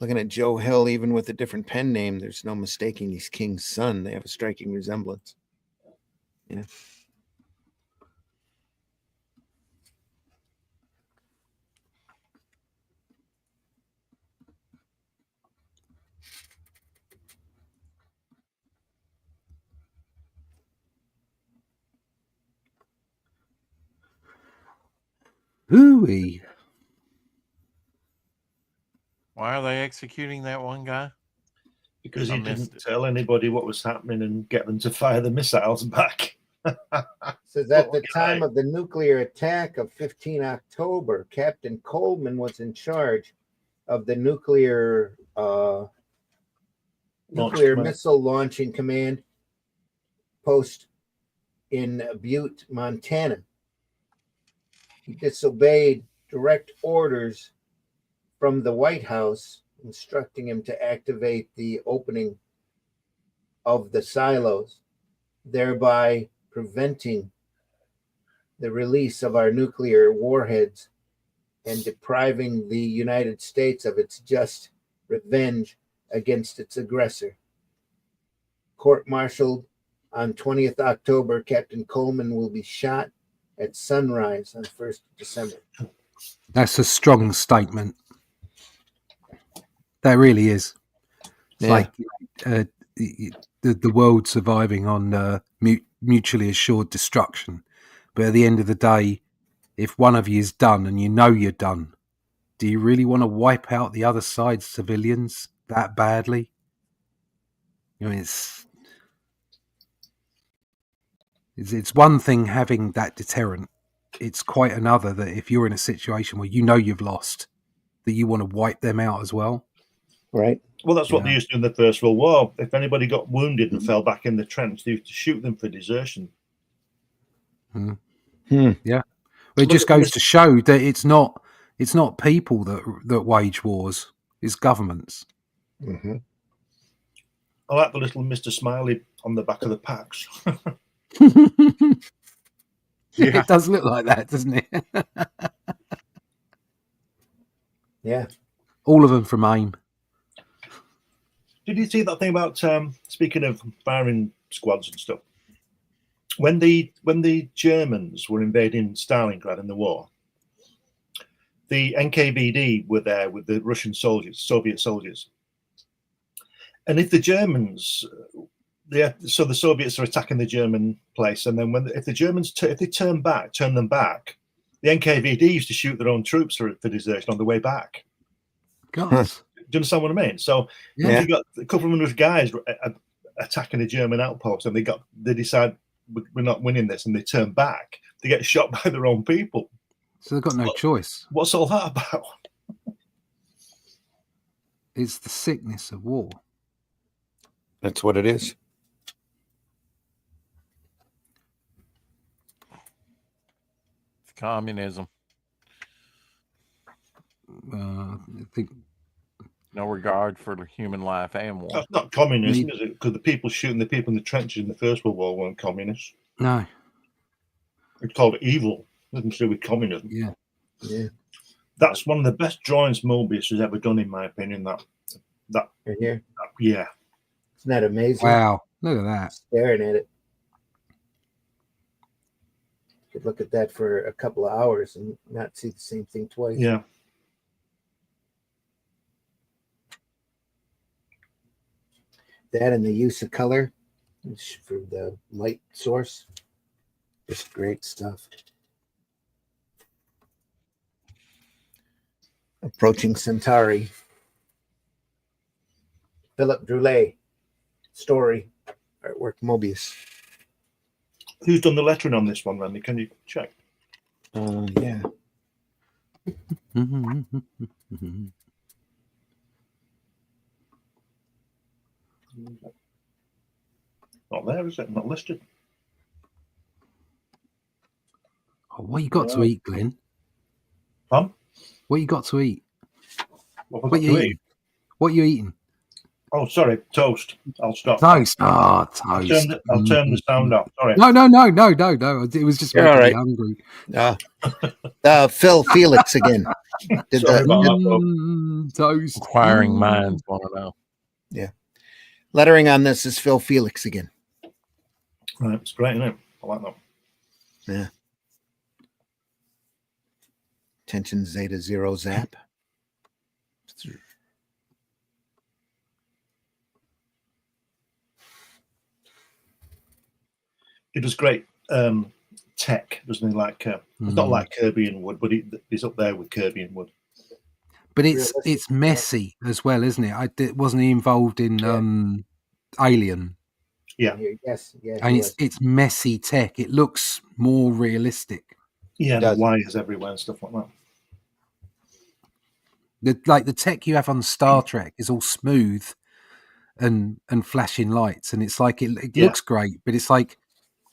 Speaker 1: Looking at Joe Hill, even with a different pen name, there's no mistaking he's King's son. They have a striking resemblance. Yeah.
Speaker 5: Hooey.
Speaker 2: Why are they executing that one guy?
Speaker 3: Because he didn't tell anybody what was happening and get them to fire the missiles back.
Speaker 1: Says at the time of the nuclear attack of 15 October, Captain Coleman was in charge of the nuclear nuclear missile launching command post in Butte, Montana. He disobeyed direct orders from the White House instructing him to activate the opening of the silos, thereby preventing the release of our nuclear warheads and depriving the United States of its just revenge against its aggressor. Court-martialed on 20th October, Captain Coleman will be shot at sunrise on 1st December.
Speaker 5: That's a strong statement. That really is. It's like the world surviving on mutually assured destruction. But at the end of the day, if one of you is done and you know you're done, do you really want to wipe out the other side's civilians that badly? You know, it's one thing having that deterrent. It's quite another that if you're in a situation where you know you've lost, that you want to wipe them out as well.
Speaker 1: Right.
Speaker 3: Well, that's what they used to do in the First World War. If anybody got wounded and fell back in the trench, they used to shoot them for desertion.
Speaker 5: Yeah. Well, it just goes to show that it's not people that wage wars, it's governments.
Speaker 1: Mm-hmm.
Speaker 3: I like the little Mr. Smiley on the back of the packs.
Speaker 2: Yeah.
Speaker 5: It does look like that, doesn't it?
Speaker 1: Yeah.
Speaker 5: All of them from AIM.
Speaker 3: Did you see that thing about speaking of firing squads and stuff? When the Germans were invading Stalingrad in the war, the NKVD were there with the Russian soldiers, Soviet soldiers. And if the Germans, so the Soviets are attacking the German place, and then if the Germans if they turn them back, the NKVD used to shoot their own troops for desertion on the way back.
Speaker 5: God.
Speaker 3: Do you understand what I mean? So if you got a couple of hundred guys attacking a German outpost, and they decide we're not winning this, and they turn back, they get shot by their own people.
Speaker 5: So they've got no choice.
Speaker 3: What's all that about?
Speaker 5: It's the sickness of war.
Speaker 1: That's what it is.
Speaker 2: It's communism.
Speaker 5: I think
Speaker 2: no regard for the human life and war.
Speaker 3: That's not communism, is it? Because the people shooting the people in the trenches in the First World War weren't communists.
Speaker 5: No.
Speaker 3: It's called evil. Nothing to do with communism.
Speaker 5: Yeah.
Speaker 1: Yeah.
Speaker 3: That's one of the best drawings Moebius has ever done, in my opinion. That
Speaker 1: right here.
Speaker 3: Yeah.
Speaker 1: Isn't that amazing?
Speaker 5: Wow. Look at that.
Speaker 1: Staring at it. You could look at that for a couple of hours and not see the same thing twice.
Speaker 3: Yeah.
Speaker 1: That and the use of color for the light source. Just great stuff. Approaching Centauri. Philip Droulet. Story. Artwork Moebius.
Speaker 3: Who's done the lettering on this one, Randy? Can you check?
Speaker 1: Yeah.
Speaker 3: Not there, is it? Not listed.
Speaker 5: Oh, what you got to eat, Glenn?
Speaker 3: Huh?
Speaker 5: What you got to eat?
Speaker 3: What you eating?
Speaker 5: What you eating?
Speaker 3: Oh, sorry, toast. I'll stop.
Speaker 5: Toast. Oh, toast.
Speaker 3: I'll turn the sound off. Sorry.
Speaker 5: No. It was just making me hungry.
Speaker 1: Phil Felix again.
Speaker 5: Toast.
Speaker 2: Inquiring minds want to know.
Speaker 1: Yeah. Lettering on this is Phil Felix again.
Speaker 3: Right, it's great, isn't it? I like that.
Speaker 1: Yeah. Tension Zeta Zero Zap.
Speaker 3: It does great tech, doesn't he? Like it's not like Kirby and Wood, but he's up there with Kirby and Wood.
Speaker 5: But it's messy as well, isn't it? Wasn't he involved in Alien?
Speaker 3: Yeah.
Speaker 1: Yes. Yeah.
Speaker 5: And it's messy tech. It looks more realistic.
Speaker 3: Yeah, the wires everywhere and stuff like that.
Speaker 5: The tech you have on Star Trek is all smooth, and flashing lights, and it's like it
Speaker 3: Yeah.
Speaker 5: looks great, but it's like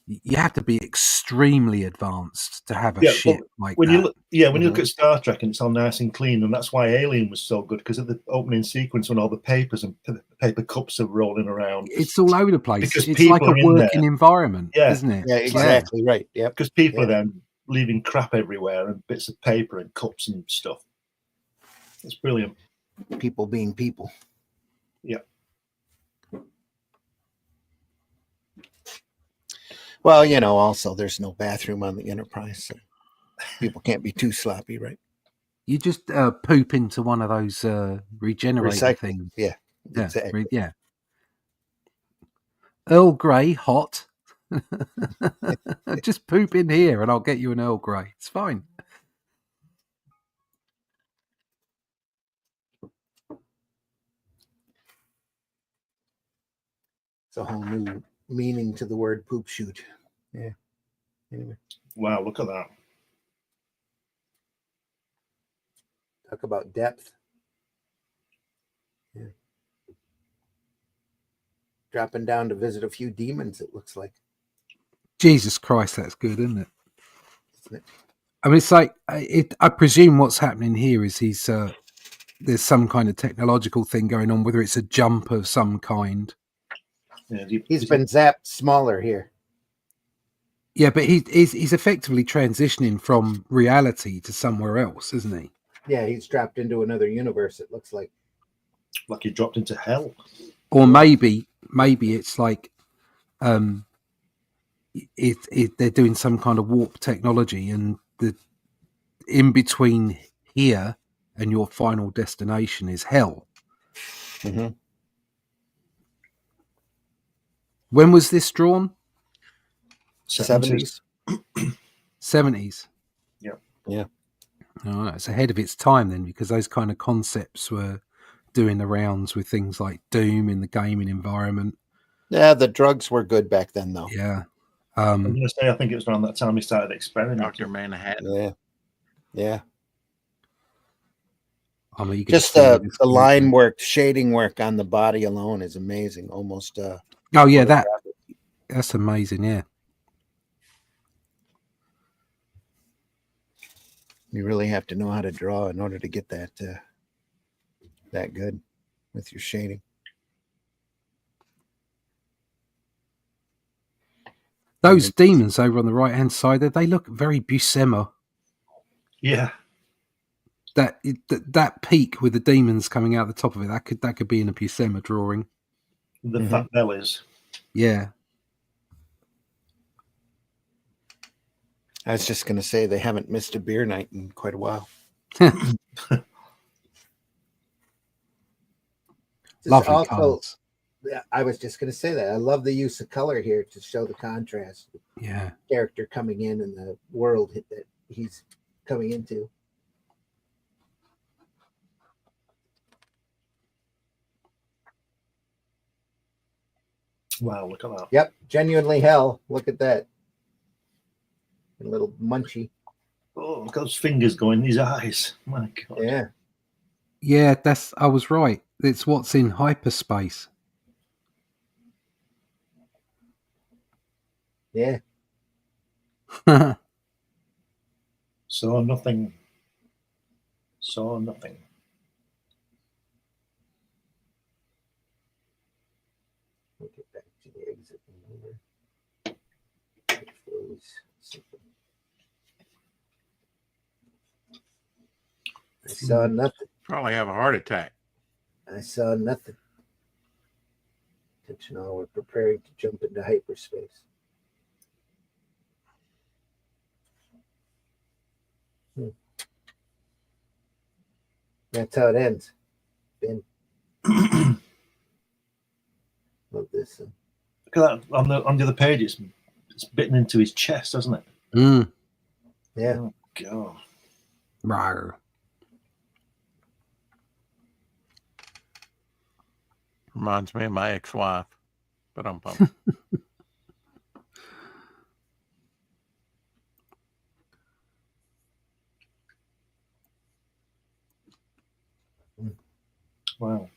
Speaker 5: you have to be extremely advanced to have a
Speaker 3: Yeah,
Speaker 5: ship
Speaker 3: but
Speaker 5: like
Speaker 3: when
Speaker 5: that.
Speaker 3: you look, when you look at Star Trek and it's all nice and clean, and that's why Alien was so good, because of the opening sequence when all the papers and paper cups are rolling around.
Speaker 5: It's all over the place.
Speaker 3: Because
Speaker 5: It's like
Speaker 3: people
Speaker 5: a
Speaker 3: are in there.
Speaker 5: working environment,
Speaker 3: Yeah.
Speaker 5: isn't it?
Speaker 1: Yeah,
Speaker 5: It's
Speaker 1: exactly right. Yep.
Speaker 3: Because people
Speaker 1: Yeah.
Speaker 3: are then leaving crap everywhere and bits of paper and cups and stuff. It's brilliant.
Speaker 1: People being people.
Speaker 3: Yeah.
Speaker 1: Well, also there's no bathroom on the Enterprise, so people can't be too sloppy, right?
Speaker 5: You just poop into one of those regenerator
Speaker 1: Recycle.
Speaker 5: things.
Speaker 1: Yeah,
Speaker 5: Yeah,
Speaker 1: exactly.
Speaker 5: yeah. Earl Grey, hot. Just poop in here, and I'll get you an Earl Grey. It's fine.
Speaker 1: It's a whole new meaning to the word poop shoot. Yeah. Anyway,
Speaker 3: Wow, look at that.
Speaker 1: talk about depth. Yeah. Dropping down to visit a few demons, it looks like.
Speaker 5: Jesus Christ, that's good, isn't it?
Speaker 1: Isn't it?
Speaker 5: I mean, it's like I presume what's happening here is there's some kind of technological thing going on, whether it's a jump of some kind.
Speaker 3: Yeah,
Speaker 1: He's been zapped smaller here.
Speaker 5: Yeah, but he's effectively transitioning from reality to somewhere else, isn't he?
Speaker 1: Yeah, he's dropped into another universe, it looks like.
Speaker 3: like he dropped into hell.
Speaker 5: Or maybe it's like they're doing some kind of warp technology, and the in between here and your final destination is hell.
Speaker 1: Mm-hmm.
Speaker 5: When was this drawn?
Speaker 1: 70s.
Speaker 5: 70s.
Speaker 3: Yeah.
Speaker 1: Yeah.
Speaker 5: Oh, it's ahead of its time then, because those kind of concepts were doing the rounds with things like Doom in the gaming environment.
Speaker 1: Yeah, the drugs were good back then, though.
Speaker 5: Yeah.
Speaker 3: I'm going to say, I think it was around that time he started experimenting.
Speaker 2: Dr. Manhattan.
Speaker 1: Yeah. Yeah.
Speaker 5: I'm eager
Speaker 1: Just
Speaker 5: to see
Speaker 1: the
Speaker 5: this
Speaker 1: line
Speaker 5: movie.
Speaker 1: work, shading work on the body alone is amazing. Almost.
Speaker 5: Oh yeah, that's amazing. Yeah.
Speaker 1: You really have to know how to draw in order to get that that good with your shading.
Speaker 5: Those demons over on the right hand side there, they look very Buscema.
Speaker 3: Yeah.
Speaker 5: That peak with the demons coming out the top of it, that could be in a Buscema drawing.
Speaker 3: The fat bellies.
Speaker 5: Yeah.
Speaker 1: I was just going to say they haven't missed a beer night in quite a while.
Speaker 5: Lovely
Speaker 1: also,
Speaker 5: colours.
Speaker 1: Yeah, I was just going to say that. I love the use of color here to show the contrast.
Speaker 5: Yeah.
Speaker 1: Character coming in and the world that he's coming into.
Speaker 3: Wow, look at that.
Speaker 1: Yep, genuinely hell. Look at that. A little munchy.
Speaker 3: Oh, look at those fingers going in his eyes. My God.
Speaker 1: Yeah.
Speaker 5: Yeah, I was right. It's what's in hyperspace.
Speaker 1: Yeah.
Speaker 3: Saw nothing. Saw nothing.
Speaker 1: We'll get back to the exit maneuver. I saw nothing.
Speaker 2: Probably have a heart attack.
Speaker 1: I saw nothing. Attention all, we're preparing to jump into hyperspace. That's how it ends. Ben. Love this.
Speaker 3: Look at that on the other page. It's bitten into his chest, hasn't it?
Speaker 1: Yeah.
Speaker 3: Oh, God.
Speaker 5: Rawr.
Speaker 2: Reminds me of my ex-wife, but I'm pumped.
Speaker 3: Wow.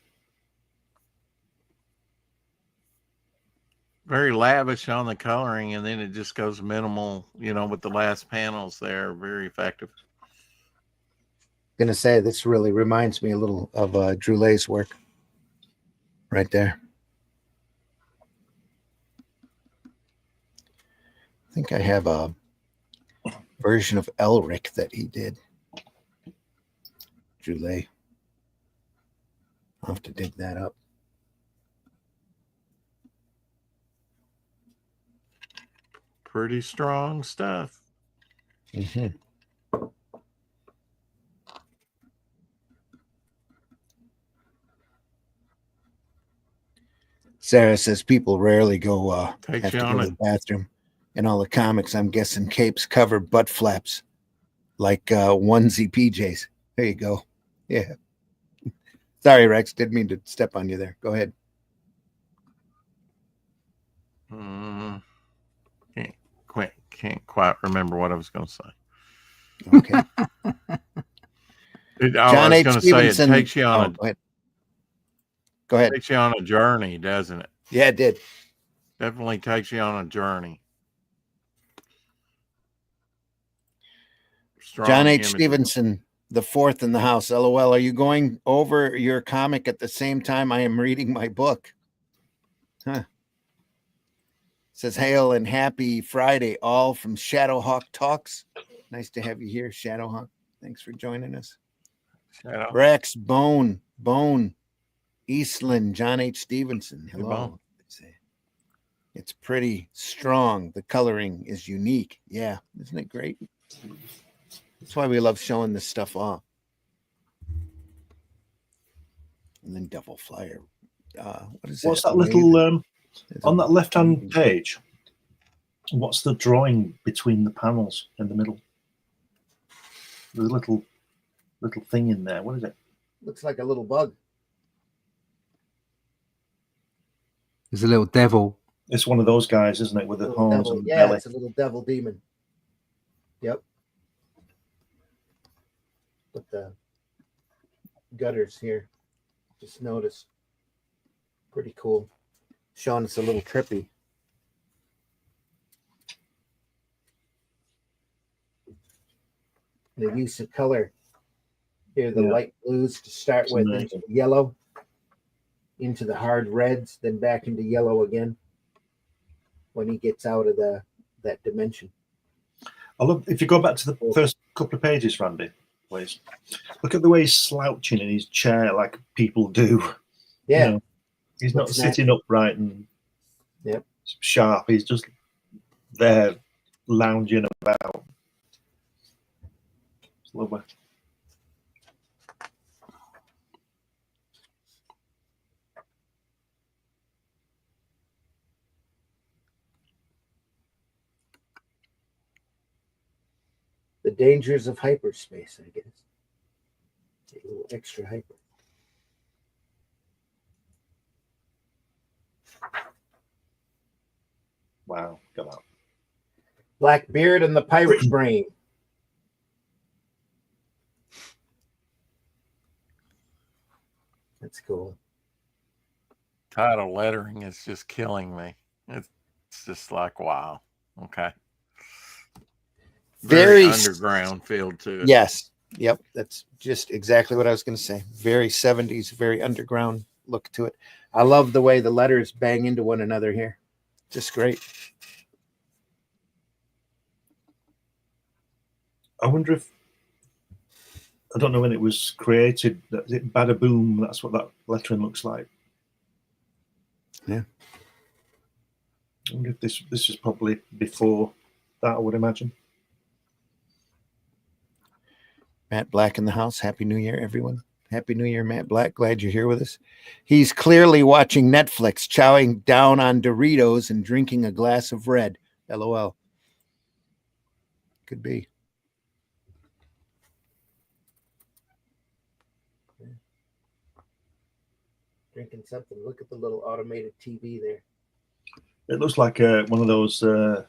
Speaker 2: very lavish on the coloring, and then it just goes minimal, with the last panels there. Very effective.
Speaker 1: Gonna say this really reminds me a little of Droulet's work right there. I think I have a version of Elric that he did. Droulet. I'll have to dig that up.
Speaker 2: Pretty strong stuff.
Speaker 1: Mm-hmm. Sarah says people rarely go have to go to the bathroom. In all the comics, I'm guessing capes cover butt flaps like onesie PJs. There you go. Yeah. Sorry, Rex. Didn't mean to step on you there. Go ahead.
Speaker 2: Can't quite remember what I was going to say.
Speaker 1: Okay.
Speaker 2: I was going to say it takes you on
Speaker 1: Go ahead.
Speaker 2: Takes you on a journey, doesn't it?
Speaker 1: Yeah, it did.
Speaker 2: Definitely takes you on a journey. Strong
Speaker 1: John H.
Speaker 2: images.
Speaker 1: Stevenson, the fourth in the house. LOL. Are you going over your comic at the same time I am reading my book? Huh. Says hail and happy Friday, all from Shadowhawk Talks. Nice to have you here, Shadowhawk. Thanks for joining us.
Speaker 2: Shadow.
Speaker 1: Rex, Bone, Eastland, John H. Stevenson. Hello. It's pretty strong. The coloring is unique. Yeah, isn't it great? That's why we love showing this stuff off. And then Devil Flyer. What is
Speaker 3: What's that little on that left-hand page? What's the drawing between the panels in the middle? There's a little thing in there. What is it?
Speaker 1: Looks like a little bug.
Speaker 5: There's a little devil.
Speaker 3: It's one of those guys, isn't it, with the horns and the
Speaker 1: yeah,
Speaker 3: belly?
Speaker 1: It's a little devil demon. Yep. With the gutters here. Just notice. Pretty cool. Showing us a little trippy. The use of color. Here, the light blues to start with, into yellow, into the hard reds, then back into yellow again when he gets out of that dimension.
Speaker 3: I love, if you go back to the first couple of pages, Randy, please. Look at the way he's slouching in his chair like people do.
Speaker 1: Yeah.
Speaker 3: You know, he's not sitting upright and sharp. He's just there lounging about. It's lovely.
Speaker 1: The dangers of hyperspace, I guess. A little extra hyper.
Speaker 3: Wow, come on.
Speaker 1: Blackbeard and the Pirate's Brain. That's cool.
Speaker 2: Title lettering is just killing me. It's just like, wow. Okay. Very underground feel to it.
Speaker 1: Yes. Yep. That's just exactly what I was going to say. Very 70s, very underground look to it. I love the way the letters bang into one another here. Just great.
Speaker 3: I wonder if, I don't know when it was created. Is it Bada Boom? That's what that lettering looks like.
Speaker 1: Yeah.
Speaker 3: I wonder if this is probably before that, I would imagine.
Speaker 1: Matt Black in the house. Happy New Year, everyone. Happy New Year, Matt Black. Glad you're here with us. He's clearly watching Netflix, chowing down on Doritos and drinking a glass of red. LOL. Could be. Drinking something. Look at the little automated TV there.
Speaker 3: It looks like one of those, I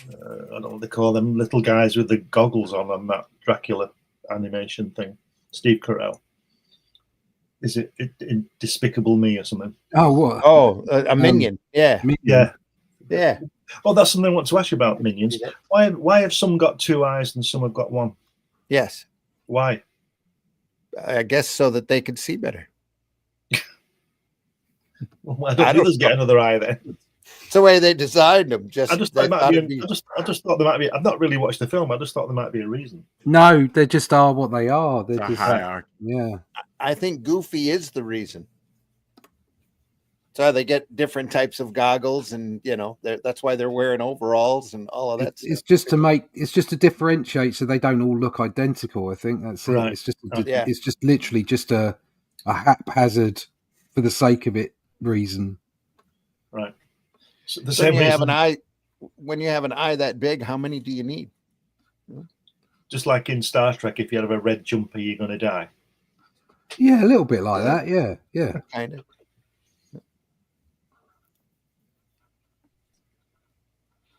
Speaker 3: don't know what they call them, little guys with the goggles on that Dracula animation thing. Steve Carell. Is it Despicable Me or something?
Speaker 5: Oh, what?
Speaker 1: Oh, a minion. Yeah.
Speaker 5: Minion.
Speaker 3: Yeah.
Speaker 1: Yeah.
Speaker 3: Oh, that's something I want to ask you about Minions. Why have some got 2 eyes and some have got 1?
Speaker 1: Yes.
Speaker 3: Why?
Speaker 1: I guess so that they could see better.
Speaker 3: Well, why don't the others get another eye then?
Speaker 1: It's the way they designed them.
Speaker 3: I just thought I just thought there might be. I've not really watched the film. I just thought there might be a reason.
Speaker 5: No, they just are what they are. They're
Speaker 2: It's a
Speaker 5: just
Speaker 2: hierarchy.
Speaker 5: yeah.
Speaker 1: I think Goofy is the reason. So they get different types of goggles, and that's why they're wearing overalls and all of that.
Speaker 5: It's just to differentiate, so they don't all look identical. I think that's it.
Speaker 3: Right.
Speaker 5: It's just
Speaker 1: Yeah.
Speaker 5: it's just literally just a haphazard for the sake of it reason.
Speaker 3: Right. So the
Speaker 1: When
Speaker 3: same
Speaker 1: you have
Speaker 3: reason,
Speaker 1: an eye, when you have an eye that big, how many do you need?
Speaker 3: just like in Star Trek, if you have a red jumper, you're going to die.
Speaker 5: Yeah, a little bit like that. Yeah.
Speaker 1: Kind of.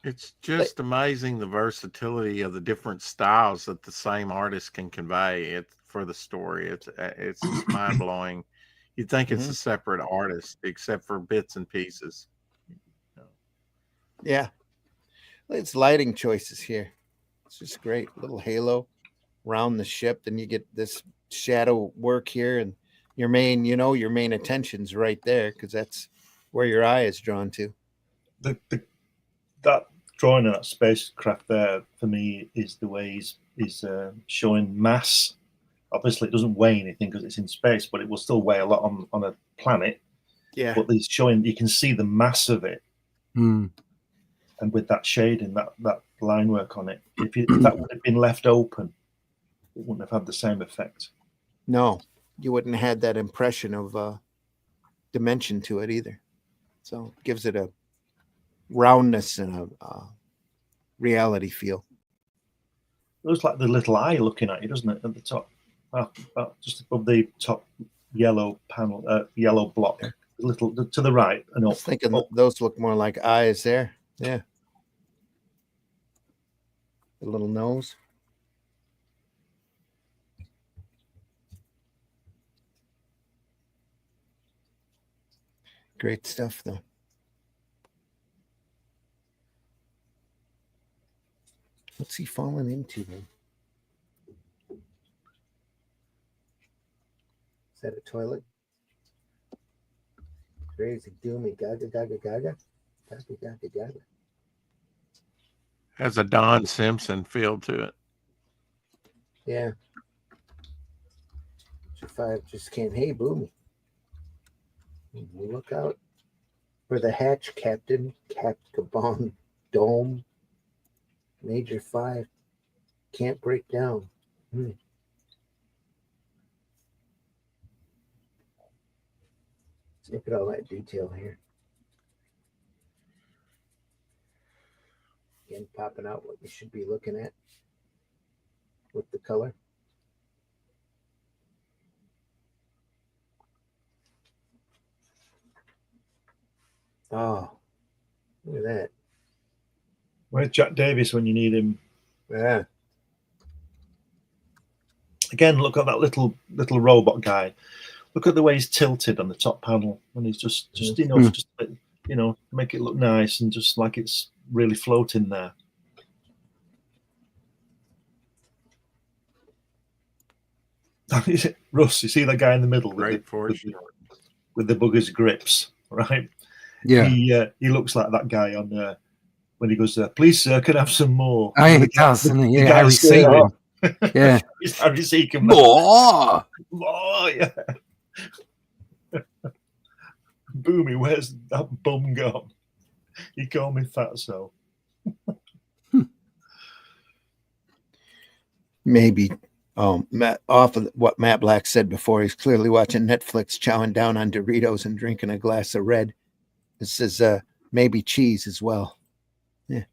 Speaker 2: It's just amazing the versatility of the different styles that the same artist can convey it for the story. It's just mind blowing. You'd think it's a separate artist, except for bits and pieces.
Speaker 1: Yeah. It's lighting choices here. It's just great. Little halo around the ship. Then you get this shadow work here, and your main attention's right there because that's where your eye is drawn to.
Speaker 3: That drawing of that spacecraft there for me is the way he's showing mass. Obviously, it doesn't weigh anything because it's in space, but it will still weigh a lot on a planet.
Speaker 1: Yeah.
Speaker 3: But he's showing, you can see the mass of it.
Speaker 5: Mm.
Speaker 3: And with that shading, that line work on it, if that would have been left open, it wouldn't have had the same effect.
Speaker 1: No, you wouldn't have had that impression of dimension to it either. So it gives it a roundness and a reality feel.
Speaker 3: It looks like the little eye looking at you, doesn't it, at the top? Just above the top yellow panel, yellow block, a little to the right. And
Speaker 1: I was thinking those look more like eyes there. Yeah. The little nose. Great stuff, though. What's he falling into, then? Is that a toilet? Crazy, doomy, gaga, gaga, gaga. Gaga, gaga, gaga.
Speaker 2: Has a Don Simpson feel to it.
Speaker 1: Yeah. If I just can't, hey, boomy. Look out for the hatch, Captain. Capcabon Dome. Major 5. Can't break down. Look at all that detail here. Again, popping out what you should be looking at with the color. Oh, look at that.
Speaker 3: Where's Jack Davis when you need him?
Speaker 1: Yeah.
Speaker 3: Again, look at that little robot guy. Look at the way he's tilted on the top panel, and he's just enough, just a bit, make it look nice and just like it's really floating there. Russ, you see that guy in the middle with the bugger's grips, right?
Speaker 5: Yeah.
Speaker 3: He looks like that guy on when he goes, "Please, sir, can I have some more?"
Speaker 5: Oh, he does, doesn't he? Yeah, Harry Seaman. Yeah.
Speaker 3: It's Harry Seaman.
Speaker 5: More,
Speaker 3: yeah. Boomy, where's that bum gone? He called me fatso.
Speaker 1: Maybe off of what Matt Black said before, he's clearly watching Netflix, chowing down on Doritos and drinking a glass of red. This is maybe cheese as well. Yeah.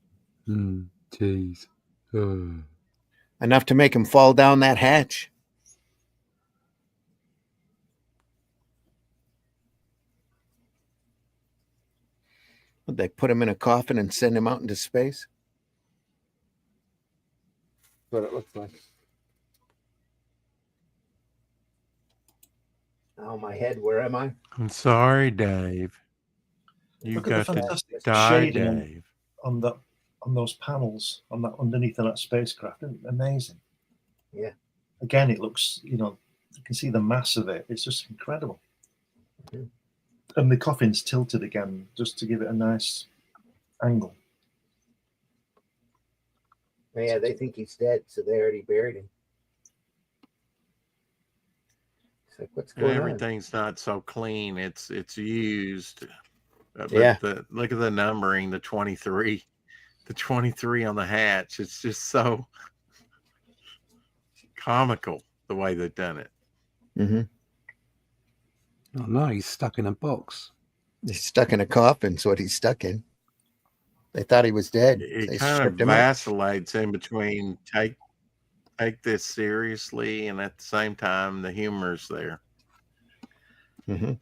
Speaker 5: Cheese.
Speaker 1: Enough to make him fall down that hatch. Would they put him in a coffin and send him out into space? That's what it looks like. Oh, my head. Where am I?
Speaker 2: I'm sorry, Dave. You
Speaker 3: Look at the
Speaker 2: got to
Speaker 3: fantastic
Speaker 2: die,
Speaker 3: shading
Speaker 2: Dave.
Speaker 3: on those panels on that underneath of that spacecraft. Isn't it amazing?
Speaker 1: Yeah.
Speaker 3: Again, it looks, you can see the mass of it. It's just incredible.
Speaker 1: Mhm.
Speaker 3: And the coffin's tilted again just to give it a nice angle.
Speaker 1: Yeah, they think he's dead, so they already buried him. It's like, what's
Speaker 2: And
Speaker 1: going on?
Speaker 2: everything's not so clean. It's used. But
Speaker 1: Yeah.
Speaker 2: look at the numbering, the 23 on the hatch. It's just so comical the way they've done it.
Speaker 1: Mm-hmm.
Speaker 5: Oh no, he's stuck in a box.
Speaker 1: He's stuck in a coffin. That's what he's stuck in. They thought he was dead.
Speaker 2: It
Speaker 1: They
Speaker 2: kind of
Speaker 1: stripped him out.
Speaker 2: vacillates in between take this seriously, and at the same time the humor's there.
Speaker 1: Mm-hmm.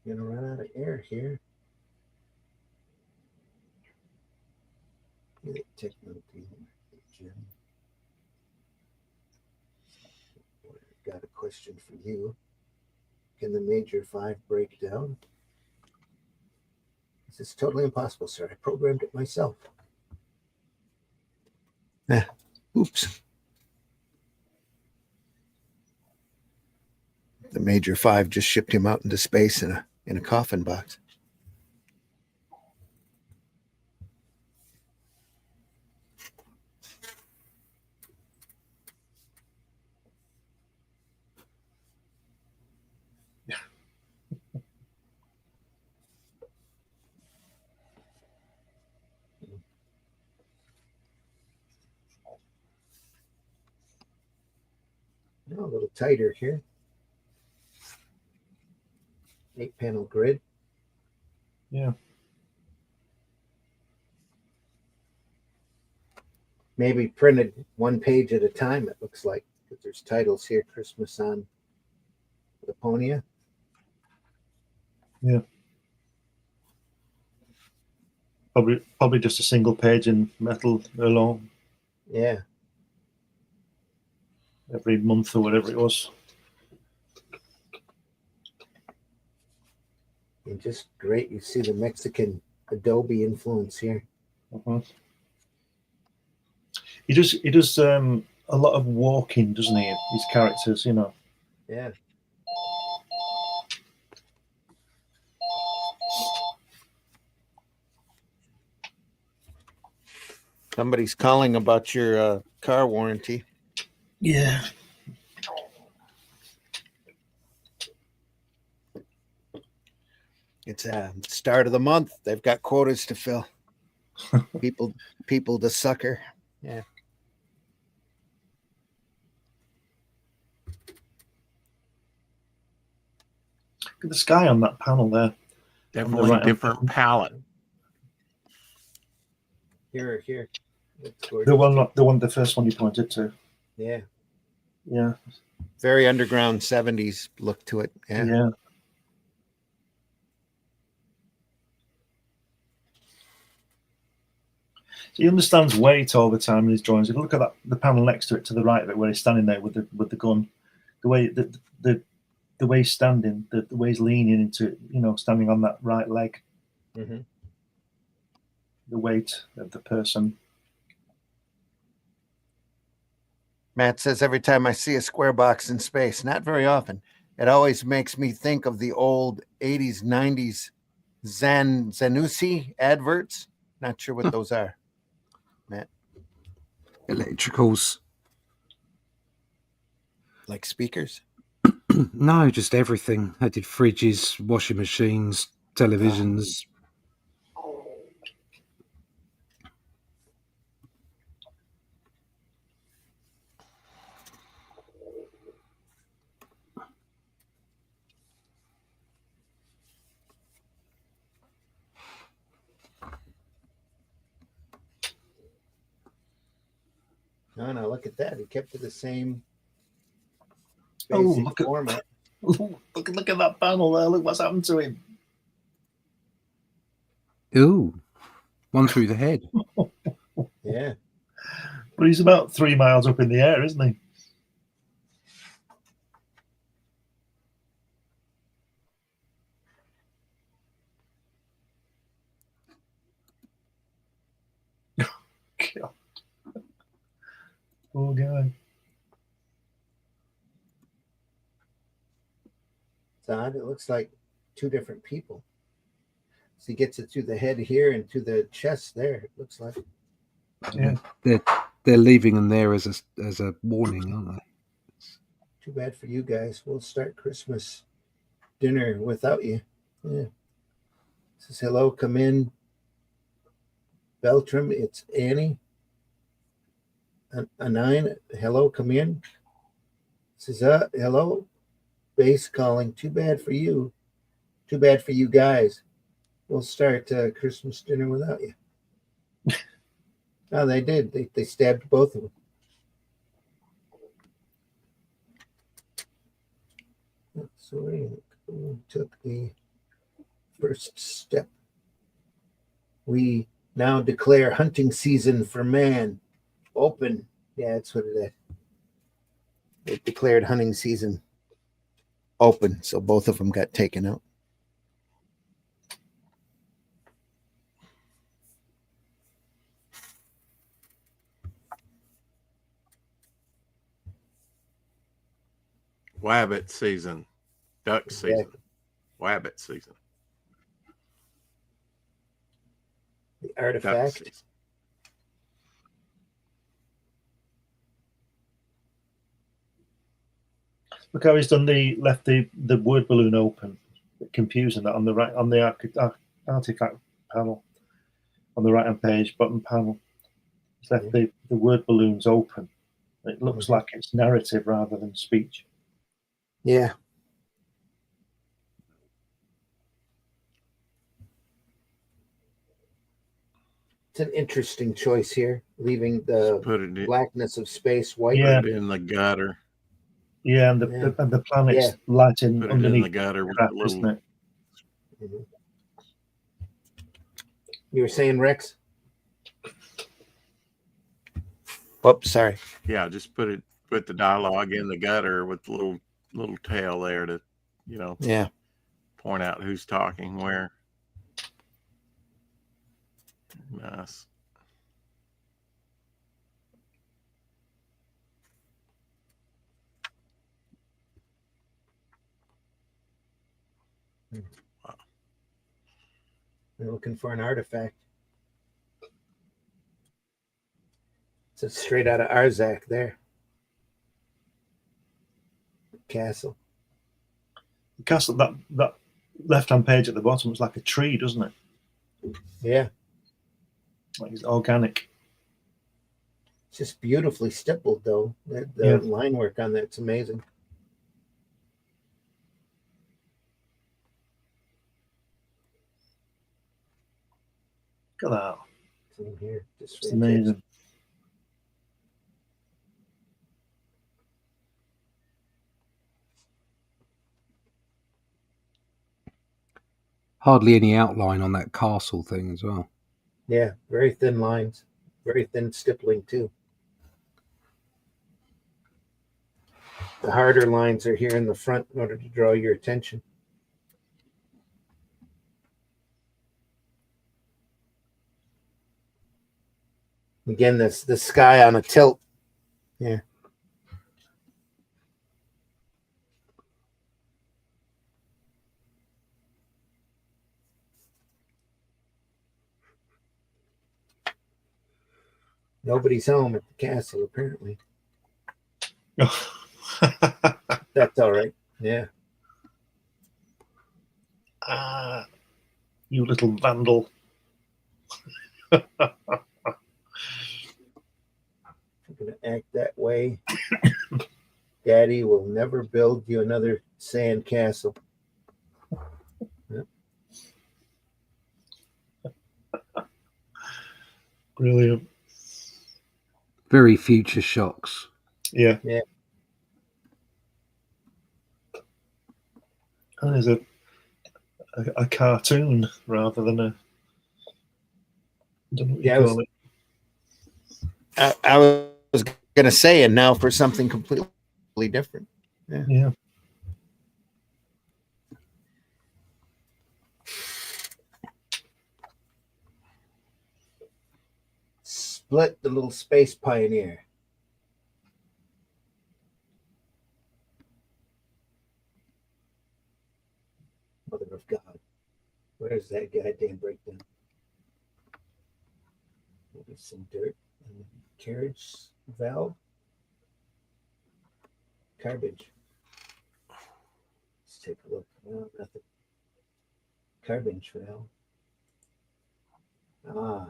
Speaker 1: Gonna run out of air here. Techno Jim. Got a question for you. Can the Major 5 break down? This is totally impossible, sir. I programmed it myself. Oops. The Major 5 just shipped him out into space in a coffin box. A little tighter here. 8-panel grid.
Speaker 3: Yeah.
Speaker 1: Maybe printed one page at a time, it looks like. But there's titles here. Christmas on Laponia.
Speaker 3: Yeah. Probably just a single page in metal alone.
Speaker 1: Yeah.
Speaker 3: Every month or whatever it was.
Speaker 1: And just great. You see the Mexican Adobe influence here.
Speaker 3: Mm-hmm. He does a lot of walking, doesn't he? His characters,
Speaker 1: Yeah. Somebody's calling about your car warranty.
Speaker 3: Yeah.
Speaker 1: It's start of the month. They've got quotas to fill. people to sucker. Yeah.
Speaker 3: Look at the sky on that panel there.
Speaker 2: Definitely
Speaker 3: right
Speaker 2: different palette.
Speaker 1: Here.
Speaker 3: The first one you pointed to.
Speaker 1: Yeah.
Speaker 3: Yeah.
Speaker 1: Very underground 70s look to it. Yeah.
Speaker 3: Yeah. So he understands weight all the time in his drawings. If you look at the panel next to it, to the right of it, where he's standing there with the gun, the way he's standing, the way he's leaning into it, standing on that right leg,
Speaker 1: Mm-hmm.
Speaker 3: the weight of the person.
Speaker 1: Matt says every time I see a square box in space, not very often, it always makes me think of the old 80s, 90s Zanussi adverts. Not sure what those are, Matt.
Speaker 5: Electricals.
Speaker 1: Like speakers?
Speaker 5: No, just everything. They did fridges, washing machines, televisions.
Speaker 1: No, look at that. He kept to the same
Speaker 3: Oh,
Speaker 1: basic
Speaker 3: look at
Speaker 1: format.
Speaker 3: look at that panel there. Look what's happened to him.
Speaker 5: Ooh, one through the head.
Speaker 1: Yeah.
Speaker 3: But he's about 3 miles up in the air, isn't he? God. Poor guy.
Speaker 1: It's odd. It looks like two different people. So he gets it to the head here and to the chest there. It looks like.
Speaker 3: Yeah.
Speaker 5: They're leaving them there as a warning, aren't they?
Speaker 1: Too bad for you guys. We'll start Christmas dinner without you. Yeah. It says hello, come in. Beltram, it's Annie. A 9, hello, come in. It says hello. Base calling. Too bad for you. Too bad for you guys. We'll start Christmas dinner without you. Oh, they did. They stabbed both of them. So we took the first step. We now declare hunting season for man open. Yeah, that's what it is. They declared hunting season open, so both of them got taken out.
Speaker 2: Wabbit season, duck season, wabbit season,
Speaker 1: The
Speaker 2: duck
Speaker 1: artifact.
Speaker 2: season.
Speaker 3: Look how he's done left the word balloon open. Confusing that on the right on the artifact panel. On the right hand page, bottom panel. He's left the word balloons open. It looks like it's narrative rather than speech.
Speaker 1: Yeah. It's an interesting choice here, leaving the
Speaker 2: Put it in,
Speaker 1: blackness of space white.
Speaker 3: Yeah.
Speaker 2: put it in the gutter.
Speaker 3: Yeah, and the planet's lighting
Speaker 2: Put it
Speaker 3: underneath
Speaker 2: in the gutter with
Speaker 3: crap,
Speaker 2: a
Speaker 3: isn't
Speaker 2: little.
Speaker 3: it?
Speaker 1: You were saying, Rex? Oops, sorry.
Speaker 2: Yeah, just put the dialogue in the gutter with the little tail there to,
Speaker 1: Yeah.
Speaker 2: point out who's talking where. Nice.
Speaker 1: Wow. We're looking for an artifact. It's straight out of Arzak there. Castle.
Speaker 3: The castle, that left hand page at the bottom looks like a tree, doesn't it?
Speaker 1: Yeah.
Speaker 3: Like it's organic.
Speaker 1: It's just beautifully stippled, though. The line work on that's amazing.
Speaker 3: Look at that.
Speaker 1: It's in here.
Speaker 3: It's amazing.
Speaker 5: Hardly any outline on that castle thing as well.
Speaker 1: Yeah, very thin lines. Very thin stippling, too. The harder lines are here in the front in order to draw your attention. Again, the sky on a tilt. Yeah. Nobody's home at the castle, apparently. That's all right. Yeah.
Speaker 3: Ah, you little vandal.
Speaker 1: If you're going to act that way, Daddy will never build you another sand castle. Yep.
Speaker 3: Brilliant.
Speaker 5: Very Future Shocks.
Speaker 3: Yeah.
Speaker 1: Yeah.
Speaker 3: And there's a cartoon rather than a. I don't know what you call it.
Speaker 1: I was going to say, and now for something completely different.
Speaker 3: Yeah.
Speaker 1: Split the little space pioneer. Mother of God. Where's that goddamn breakdown? Maybe some dirt in the carriage valve. Garbage. Let's take a look. No, nothing. Garbage valve. Ah.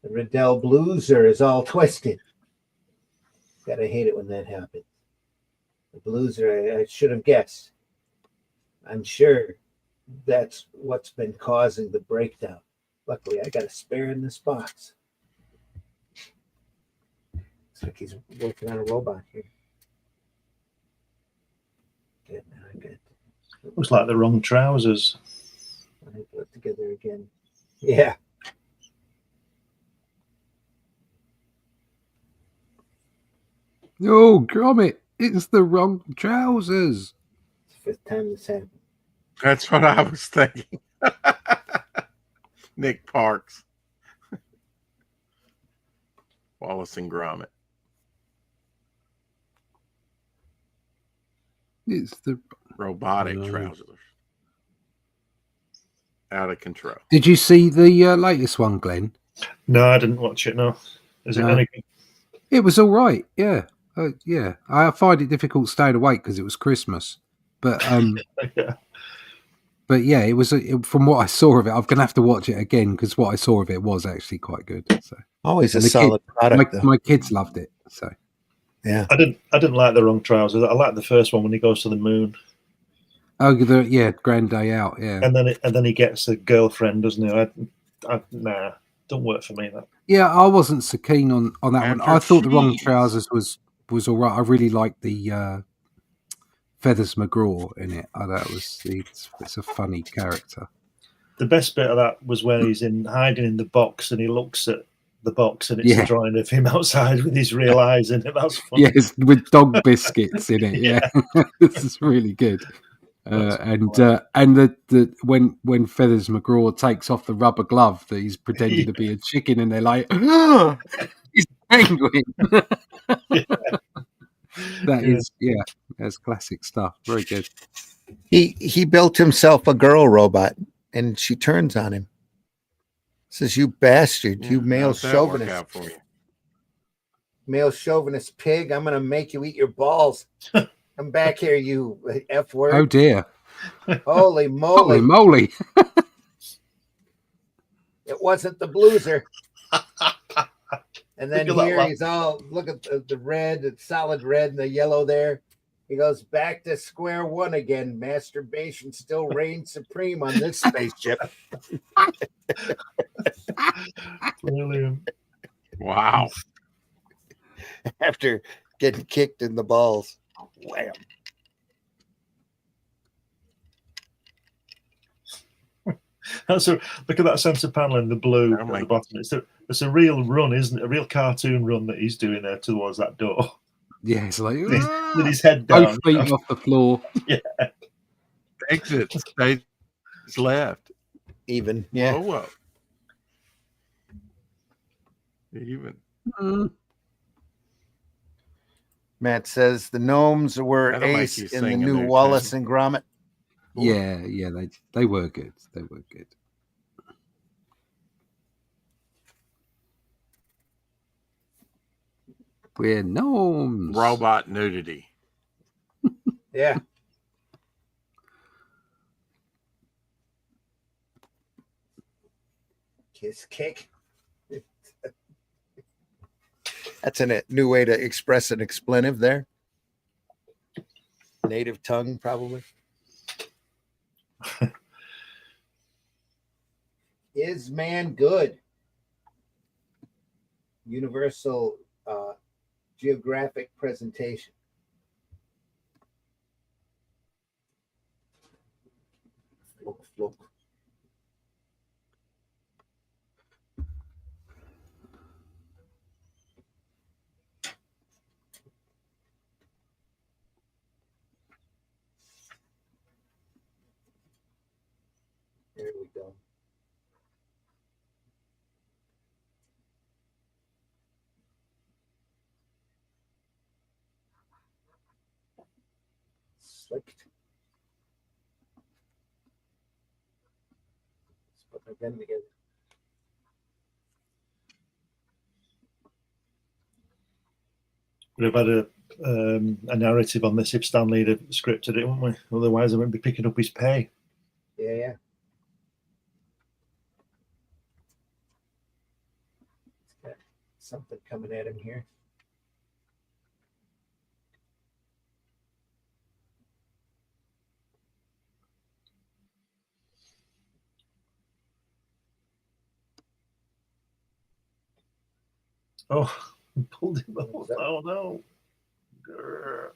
Speaker 1: The Riddell blueser is all twisted. Gotta hate it when that happens. The blueser, I should have guessed. I'm sure that's what's been causing the breakdown. Luckily, I got a spare in this box. Looks like he's working on a robot here. Good, now I got
Speaker 3: Looks like the wrong trousers.
Speaker 1: I put it together again. Yeah.
Speaker 5: Oh, Gromit, it's the wrong trousers.
Speaker 1: It's the fifth time this happened.
Speaker 2: That's what I was thinking. Nick Parks. Wallace and Gromit.
Speaker 5: It's the
Speaker 2: robotic trousers. Out of control.
Speaker 5: Did you see the latest one, Glenn?
Speaker 3: No, I didn't watch it. No. Is it any good?
Speaker 5: It was all right. Yeah. Yeah. I find it difficult staying awake because it was Christmas. But
Speaker 3: Yeah.
Speaker 5: but yeah, it was from what I saw of it. I'm going to have to watch it again because what I saw of it was actually quite good. So
Speaker 1: Always a
Speaker 5: and the
Speaker 1: solid product, though.
Speaker 5: my kids loved it. So
Speaker 1: Yeah.
Speaker 3: I didn't like the wrong trousers. I liked the first one when he goes to the moon.
Speaker 5: oh, Grand Day Out. Yeah.
Speaker 3: And then he gets a girlfriend, doesn't he? Nah, don't work for me. That.
Speaker 5: Yeah, I wasn't so keen on that one. I thought the wrong
Speaker 2: cheese.
Speaker 5: trousers was all right. I really liked the Feathers McGraw in it. That was it's a funny character.
Speaker 3: The best bit of that was when he's hiding in the box and he looks at the box and it's a drawing of him outside with his real eyes in it. That's funny.
Speaker 5: Yes, with dog biscuits in it. Yeah, this is really good. And the when Feathers McGraw takes off the rubber glove that he's pretending to be a chicken, and they're like, "Oh, he's a penguin." That's classic stuff. Very good.
Speaker 1: He built himself a girl robot, and she turns on him. Says, "You bastard, you male
Speaker 2: how'd that work
Speaker 1: chauvinist,
Speaker 2: out for you?
Speaker 1: male chauvinist pig! I'm gonna make you eat your balls. Come back here, you F word!
Speaker 5: Oh dear!
Speaker 1: Holy moly!
Speaker 5: Holy moly!
Speaker 1: It wasn't the blueser." And then
Speaker 3: Look at that
Speaker 1: here
Speaker 3: laugh.
Speaker 1: he's all look at the red, the solid red, and the yellow there. He goes back to square one again. Masturbation still reigns supreme on this spaceship.
Speaker 3: Brilliant.
Speaker 2: Wow.
Speaker 1: After getting kicked in the balls. Wham.
Speaker 3: So look at that center panel in the blue
Speaker 2: Oh
Speaker 3: at
Speaker 2: my
Speaker 3: the bottom. It's a real run, isn't it? A real cartoon run that he's doing there towards that door
Speaker 5: Yeah, it's like
Speaker 3: with his head down.
Speaker 5: both feet off the floor.
Speaker 3: Yeah.
Speaker 2: Exit stage left.
Speaker 1: Even. Yeah.
Speaker 2: Whoa. Even.
Speaker 1: Matt says the gnomes were
Speaker 2: That'll make
Speaker 1: ace
Speaker 2: you
Speaker 1: in the
Speaker 2: sing a
Speaker 1: new
Speaker 2: new
Speaker 1: Wallace
Speaker 2: tune.
Speaker 1: and Gromit.
Speaker 5: Yeah, they were good. They were good. We're gnomes.
Speaker 2: Robot nudity.
Speaker 1: Yeah. Kiss kick. That's a new way to express an expletive there. Native tongue, probably. Is man good? Universal geographic presentation. Look. There we go. Slicked. Let's put my pen together.
Speaker 3: We'd have had a narrative on this if Stanley had scripted it, wouldn't we? Otherwise, I wouldn't be picking up his pay.
Speaker 1: Yeah. It's got something coming at him here.
Speaker 3: Oh, pulled him off. Oh, no. Grr.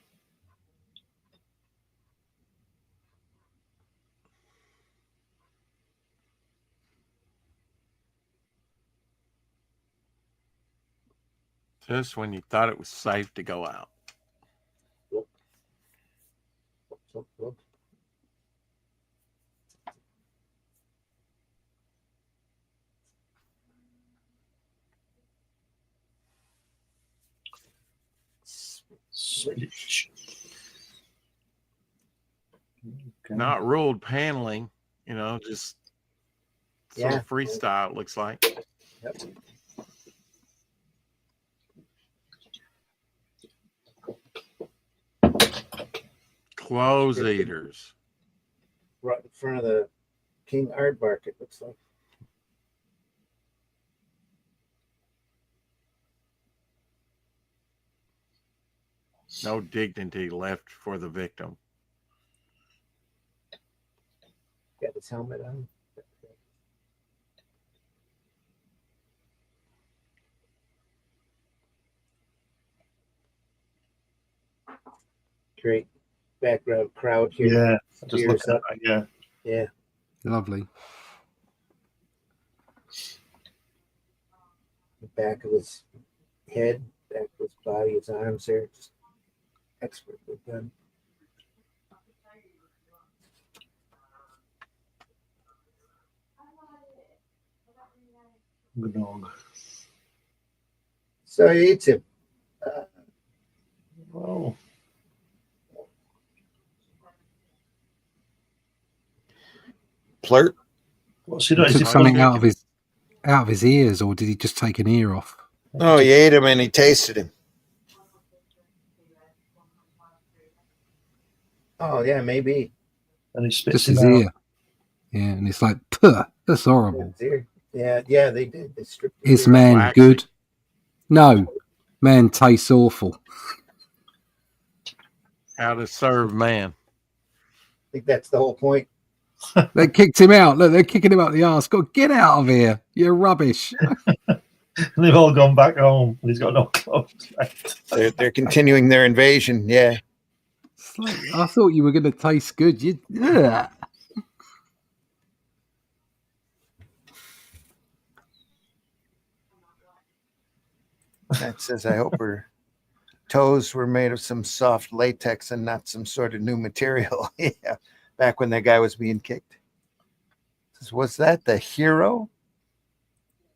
Speaker 2: Just when you thought it was safe to go out.
Speaker 1: Look.
Speaker 3: Switch. Okay.
Speaker 2: Not ruled paneling, just sort
Speaker 1: Yeah.
Speaker 2: of freestyle, it looks like.
Speaker 1: Yep.
Speaker 2: Clothes eaters.
Speaker 1: Right in front of the King Aardvark, it looks like.
Speaker 2: No dignity left for the victim.
Speaker 1: Got his helmet on. Great background crowd here.
Speaker 3: Yeah, just
Speaker 1: Spears
Speaker 3: looking
Speaker 1: up.
Speaker 3: at that,
Speaker 1: Yeah.
Speaker 5: Lovely.
Speaker 1: The back of his head, back of his body, his arms there, just expertly done.
Speaker 3: Good dog.
Speaker 1: So he eats him.
Speaker 3: Oh,
Speaker 1: Flirt.
Speaker 3: what's he
Speaker 5: He
Speaker 3: doing? Is
Speaker 5: took
Speaker 3: he
Speaker 5: something
Speaker 3: pulling-
Speaker 5: out of his ears, or did he just take an ear off?
Speaker 1: Oh, he ate him and he tasted him. Oh, yeah, maybe.
Speaker 3: And he spits
Speaker 5: Just
Speaker 3: him
Speaker 5: his
Speaker 3: out.
Speaker 5: ear. Yeah, and it's like, "Puh, that's horrible.
Speaker 1: His ear. Yeah, they did. They stripped
Speaker 5: Is
Speaker 1: ear.
Speaker 5: man
Speaker 2: Waxy.
Speaker 5: good? No. Man tastes awful.
Speaker 2: How to serve man.
Speaker 1: I think that's the whole point.
Speaker 5: They kicked him out. Look, they're kicking him out the arse. Go, get out of here. You're rubbish.
Speaker 3: And they've all gone back home, and he's got no clothes left.
Speaker 1: They're continuing their invasion. Yeah.
Speaker 5: It's like, I thought you were going to taste good. Ugh.
Speaker 1: That says, I hope her toes were made of some soft latex and not some sort of new material. Yeah. Back when that guy was being kicked. Says, was that the hero?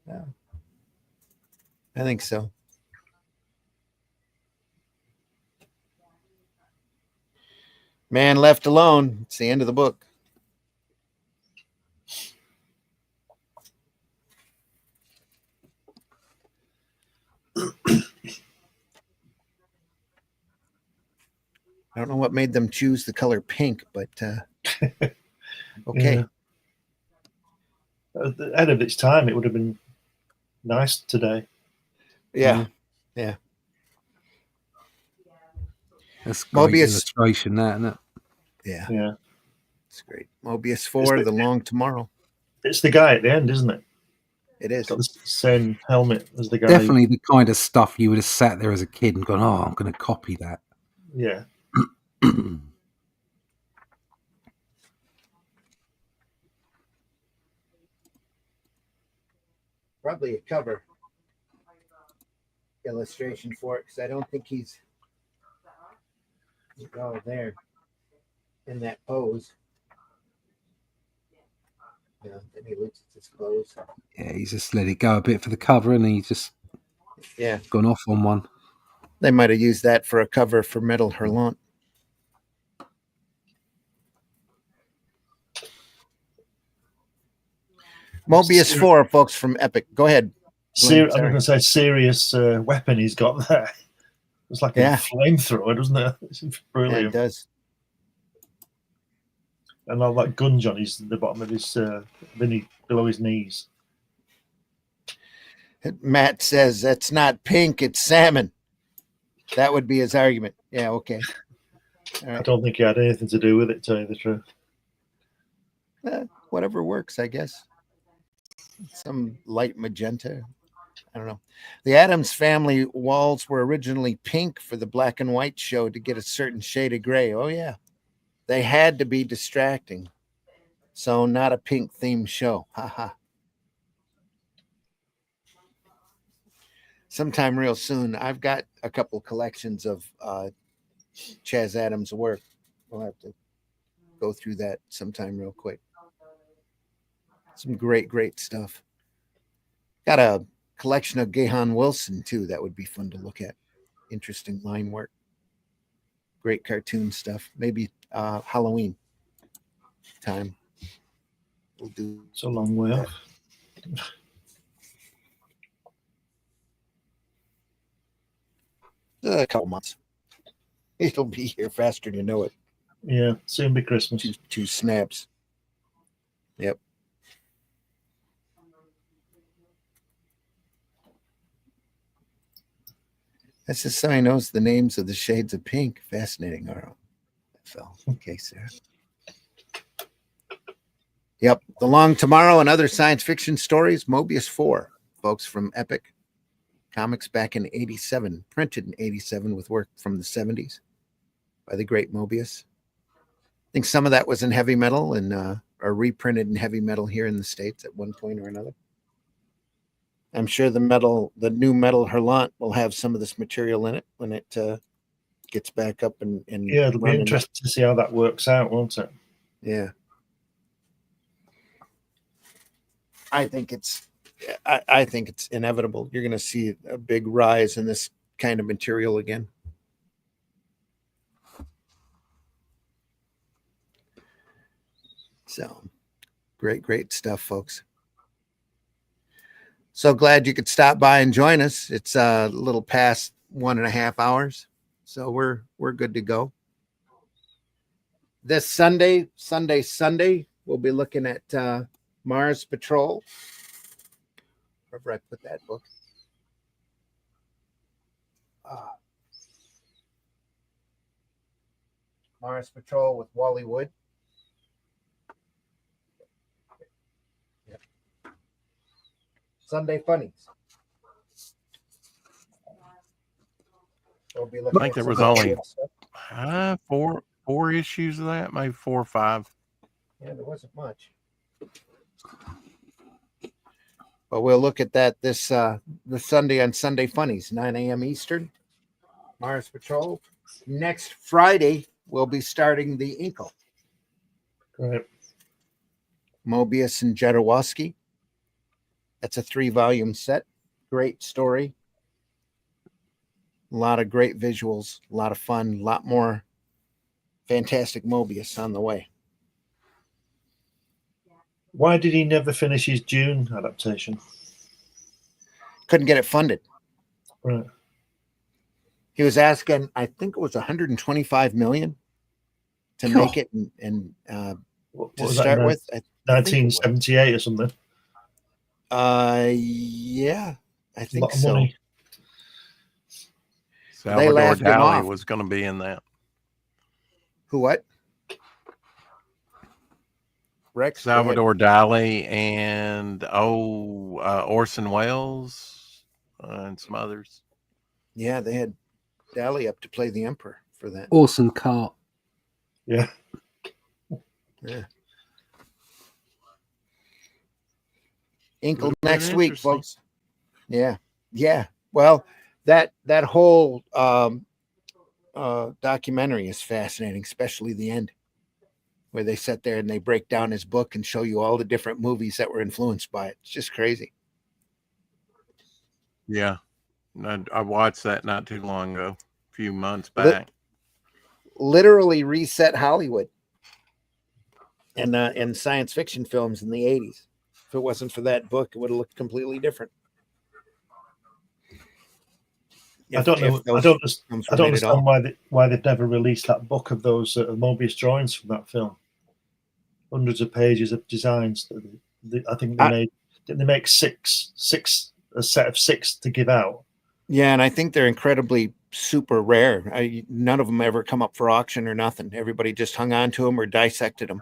Speaker 1: Yeah. I think so. Man left alone. It's the end of the book. I don't know what made them choose the color pink, but okay.
Speaker 3: Yeah. At the end of its time, it would have been nice today.
Speaker 1: Yeah.
Speaker 5: That's great
Speaker 1: Moebius.
Speaker 5: illustration, that, isn't it?
Speaker 1: Yeah.
Speaker 3: Yeah.
Speaker 1: It's great. Moebius 4,
Speaker 3: It's
Speaker 1: The Long Tomorrow.
Speaker 3: It's the guy at the end, isn't it?
Speaker 1: It is.
Speaker 3: Got the same helmet as the guy.
Speaker 5: Definitely the kind of stuff you would have sat there as a kid and gone, "Oh, I'm going to copy that."
Speaker 3: Yeah.
Speaker 1: Probably a cover illustration for it, because I don't think he's there in that pose. Yeah, then he looks at his clothes.
Speaker 5: Yeah, he's just let it go a bit for the cover, and he's just gone off on one.
Speaker 1: They might have used that for a cover for Metal Hurlant. Moebius 4, folks, from Epic. Go ahead.
Speaker 3: I'm going to say serious weapon he's got there. It's like a flamethrower, doesn't it? It's brilliant.
Speaker 1: Yeah, it does.
Speaker 3: And all that gunge on the bottom of his below his knees.
Speaker 1: Matt says that's not pink, it's salmon. That would be his argument. Yeah, okay.
Speaker 3: All right. I don't think he had anything to do with it, to tell you the truth.
Speaker 1: Whatever works, I guess. Some light magenta. I don't know. The Addams Family walls were originally pink for the black and white show to get a certain shade of gray. Oh, yeah. They had to be distracting. So not a pink themed show. Haha. Sometime real soon. I've got a couple collections of Chaz Addams' work. We'll have to go through that sometime real quick. Some great stuff. Got a collection of Gahan Wilson, too. That would be fun to look at. Interesting line work. Great cartoon stuff. Maybe Halloween time. We'll do.
Speaker 3: It's a long way off.
Speaker 1: A couple months. It'll be here faster than you know it.
Speaker 3: Yeah, soon be Christmas.
Speaker 1: Two snaps. Yep. That's just so he knows the names of the shades of pink. Fascinating, Arlo. So, okay, Sarah. Yep. The Long Tomorrow and Other Science Fiction Stories, Moebius 4, folks, from Epic Comics back in 87, printed in 87 with work from the 70s by the great Moebius. I think some of that was in heavy metal and are reprinted in heavy metal here in the States at one point or another. I'm sure the new Metal Hurlant will have some of this material in it when it gets back up and
Speaker 3: yeah, it'll be interesting to see how that works out, won't it?
Speaker 1: Yeah. I think it's inevitable. You're going to see a big rise in this kind of material again. So great stuff, folks. So glad you could stop by and join us. It's a little past 1.5 hours, so we're good to go. This Sunday, we'll be looking at Mars Patrol. Wherever I put that book. Mars Patrol with Wally Wood. Yep. Sunday Funnies. We'll be
Speaker 2: I think there was only 4 issues of that, maybe 4 or 5.
Speaker 1: Yeah, there wasn't much. But we'll look at that this Sunday on Sunday Funnies, 9 a.m. Eastern. Mars Patrol. Next Friday, we'll be starting the Inkle.
Speaker 3: Right.
Speaker 1: Moebius and Jodorowsky. That's a 3-volume set. Great story. A lot of great visuals, a lot of fun, a lot more fantastic Moebius on the way.
Speaker 3: Why did he never finish his Dune adaptation?
Speaker 1: Couldn't get it funded.
Speaker 3: Right.
Speaker 1: He was asking, I think it was 125 million to make it and to start with.
Speaker 3: 1978 or something.
Speaker 1: Yeah, I think so.
Speaker 3: Money.
Speaker 2: Salvador Dali was going to be in that.
Speaker 1: Who? What? Rex, go ahead.
Speaker 2: Salvador Dali and Orson Welles and some others.
Speaker 1: Yeah, they had Dali up to play the Emperor for that.
Speaker 5: Orson Cart.
Speaker 3: Yeah.
Speaker 1: Yeah. Inkle
Speaker 2: Would've been
Speaker 1: next week,
Speaker 2: interesting.
Speaker 1: folks. Yeah. Yeah. Well, that whole documentary is fascinating, especially the end, where they sit there and they break down his book and show you all the different movies that were influenced by it. It's just crazy.
Speaker 2: Yeah. I watched that not too long ago, a few months back.
Speaker 1: Literally reset Hollywood and science fiction films in the 80s. If it wasn't for that book, it would have looked completely different.
Speaker 3: I don't know. I don't understand why they've never released that book of those Moebius drawings from that film. Hundreds of pages of designs. I think they made. Didn't they make six a set of 6 to give out?
Speaker 1: Yeah, and I think they're incredibly super rare. None of them ever come up for auction or nothing. Everybody just hung on to them or dissected them.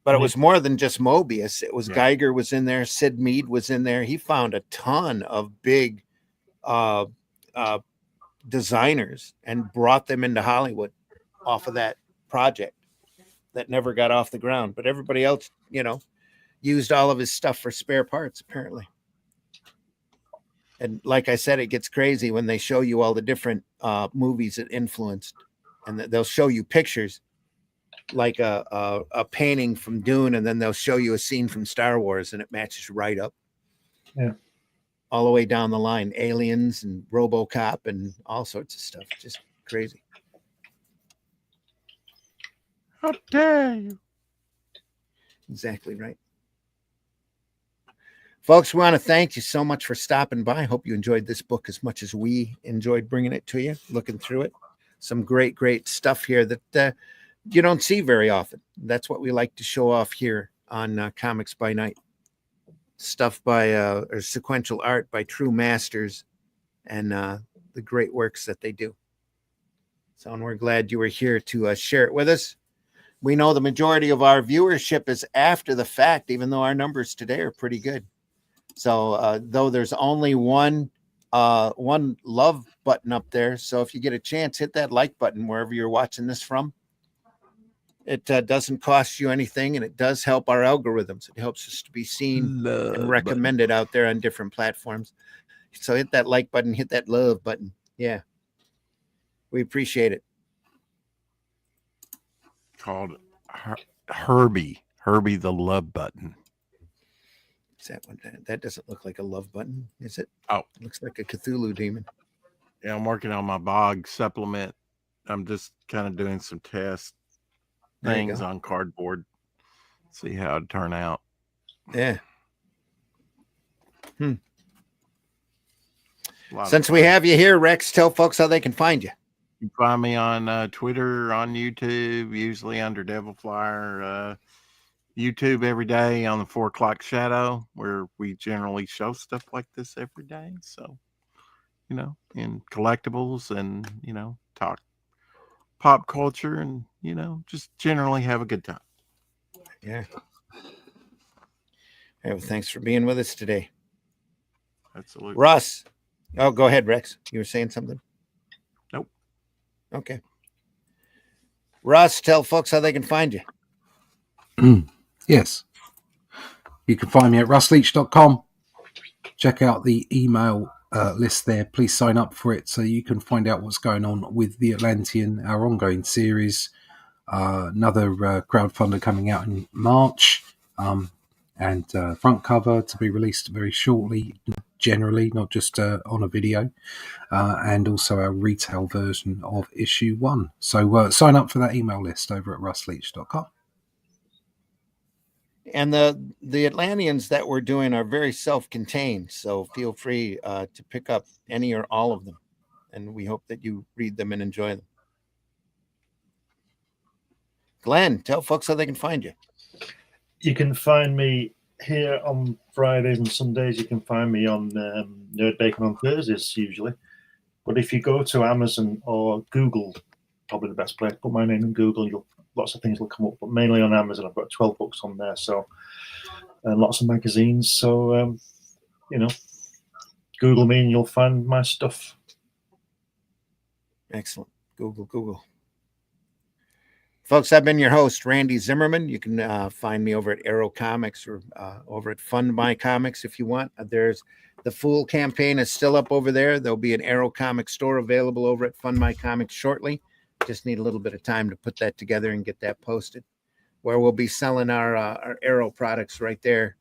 Speaker 1: But it was more than just Moebius. It was Geiger was in there. Sid Mead was in there. He found a ton of big designers and brought them into Hollywood off of that project that never got off the ground. But everybody else, used all of his stuff for spare parts, apparently. And like I said, it gets crazy when they show you all the different movies it influenced, and they'll show you pictures like a painting from Dune, and then they'll show you a scene from Star Wars, and it matches right up.
Speaker 3: Yeah.
Speaker 1: All the way down the line, Aliens and RoboCop and all sorts of stuff. Just crazy.
Speaker 2: How dare you?
Speaker 1: Exactly right. Folks, we want to thank you so much for stopping by. I hope you enjoyed this book as much as we enjoyed bringing it to you, looking through it. Some great, great stuff here that you don't see very often. That's what we like to show off here on Comics by Night. Stuff by or sequential art by true masters and the great works that they do. So, and we're glad you were here to share it with us. We know the majority of our viewership is after the fact, even though our numbers today are pretty good. So, though there's only one love button up there. So if you get a chance, hit that like button wherever you're watching this from. It doesn't cost you anything, and it does help our algorithms. It helps us to be seen and recommended out there on different platforms. So hit that like button, hit that love button. Yeah. We appreciate it.
Speaker 2: Called Herbie the love button.
Speaker 1: Is that one? That doesn't look like a love button, is it?
Speaker 2: Oh,
Speaker 1: it looks like a Cthulhu demon.
Speaker 2: Yeah, I'm working on my bog supplement. I'm just kind of doing some test things on cardboard. See how it turn out.
Speaker 1: Yeah. Since we have you here, Rex, tell folks how they can find you.
Speaker 2: You can find me on Twitter, on YouTube, usually under Devil Flyer. YouTube every day on the 4 o'clock shadow, where we generally show stuff like this every day. So, in collectibles and, talk pop culture and, just generally have a good time.
Speaker 1: Yeah. Hey, well, thanks for being with us today.
Speaker 2: Absolutely.
Speaker 1: Russ. Oh, go ahead, Rex. You were saying something?
Speaker 2: Nope.
Speaker 1: Okay. Russ, tell folks how they can find you.
Speaker 5: Yes. You can find me at russleach.com. Check out the email list there. Please sign up for it so you can find out what's going on with The Atlantean, our ongoing series. Another crowdfunder coming out in March. And front cover to be released very shortly, generally, not just on a video. And also our retail version of issue 1. So sign up for that email list over at russleach.com.
Speaker 1: And the Atlanteans that we're doing are very self-contained, so feel free to pick up any or all of them, and we hope that you read them and enjoy them. Glenn, tell folks how they can find you.
Speaker 3: You can find me here on Fridays and Sundays. You can find me on Nerd Bacon on Thursdays usually. But if you go to Amazon or Google, probably the best place, put my name in Google, you'll lots of things will come up, but mainly on Amazon. I've got 12 books on there, so and lots of magazines. So Google me and you'll find my stuff.
Speaker 1: Excellent. Google. Folks, I've been your host, Randy Zimmerman. You can find me over at Arrow Comics or over at Fund My Comics if you want. There's the Fool campaign is still up over there. There'll be an Arrow Comics store available over at Fund My Comics shortly. Just need a little bit of time to put that together and get that posted, where we'll be selling our Arrow products right there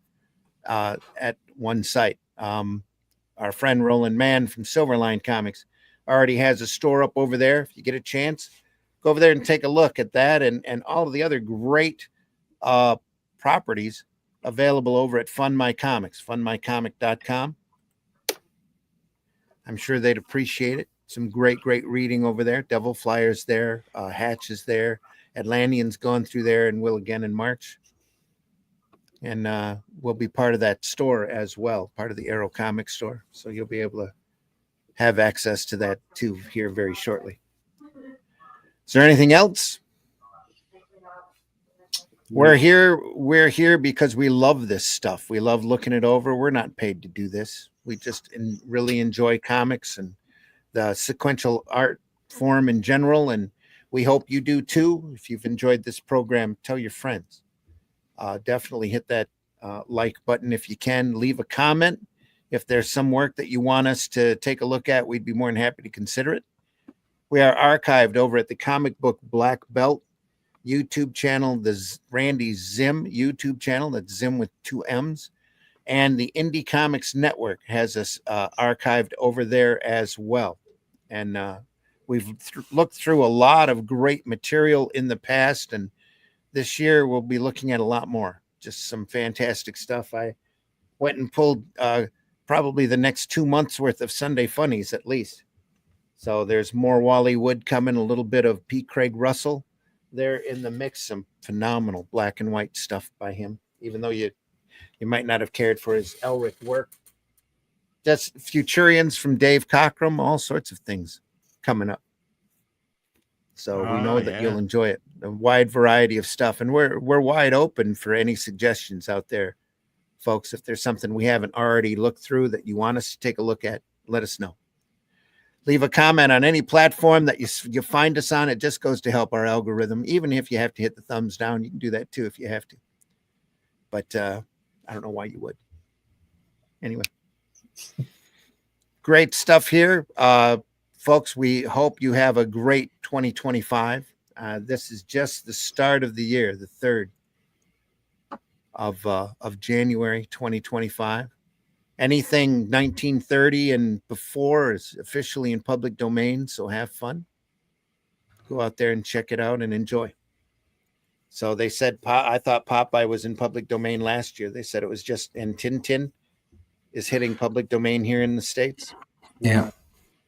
Speaker 1: at one site. Our friend Roland Mann from Silverline Comics already has a store up over there. If you get a chance, go over there and take a look at that and all of the other great properties available over at Fund My Comics, fundmycomic.com. I'm sure they'd appreciate it. Some great reading over there. Devil Flyers there, Hatch is there. Atlantean's gone through there and will again in March. And we'll be part of that store as well, part of the Arrow Comics store. So you'll be able to have access to that too here very shortly. Is there anything else? We're here because we love this stuff. We love looking it over. We're not paid to do this. We just really enjoy comics and the sequential art form in general. And we hope you do too. If you've enjoyed this program, tell your friends. Definitely hit that like button if you can. Leave a comment. If there's some work that you want us to take a look at, we'd be more than happy to consider it. We are archived over at the Comic Book Black Belt YouTube channel, the Randy Zim YouTube channel. That's Zim with 2 M's. And the Indie Comics Network has us archived over there as well. And we've looked through a lot of great material in the past, and this year we'll be looking at a lot more. Just some fantastic stuff. I went and pulled probably the next 2 months worth of Sunday Funnies at least. So there's more Wally Wood coming, a little bit of P. Craig Russell there in the mix. Some phenomenal black and white stuff by him, even though you might not have cared for his Elric work. Just Futurians from Dave Cockrum, all sorts of things coming up. So we know that you'll enjoy it. A wide variety of stuff. And we're wide open for any suggestions out there, folks. If there's something we haven't already looked through that you want us to take a look at, let us know. Leave a comment on any platform that you find us on. It just goes to help our algorithm. Even if you have to hit the thumbs down, you can do that too if you have to. But I don't know why you would. Anyway, great stuff here. Folks, we hope you have a great 2025. This is just the start of the year, the 3rd of January 2025. Anything 1930 and before is officially in public domain, so have fun. Go out there and check it out and enjoy. So they said, I thought Popeye was in public domain last year. They said it was just, and Tintin is hitting public domain here in the States.
Speaker 5: Yeah.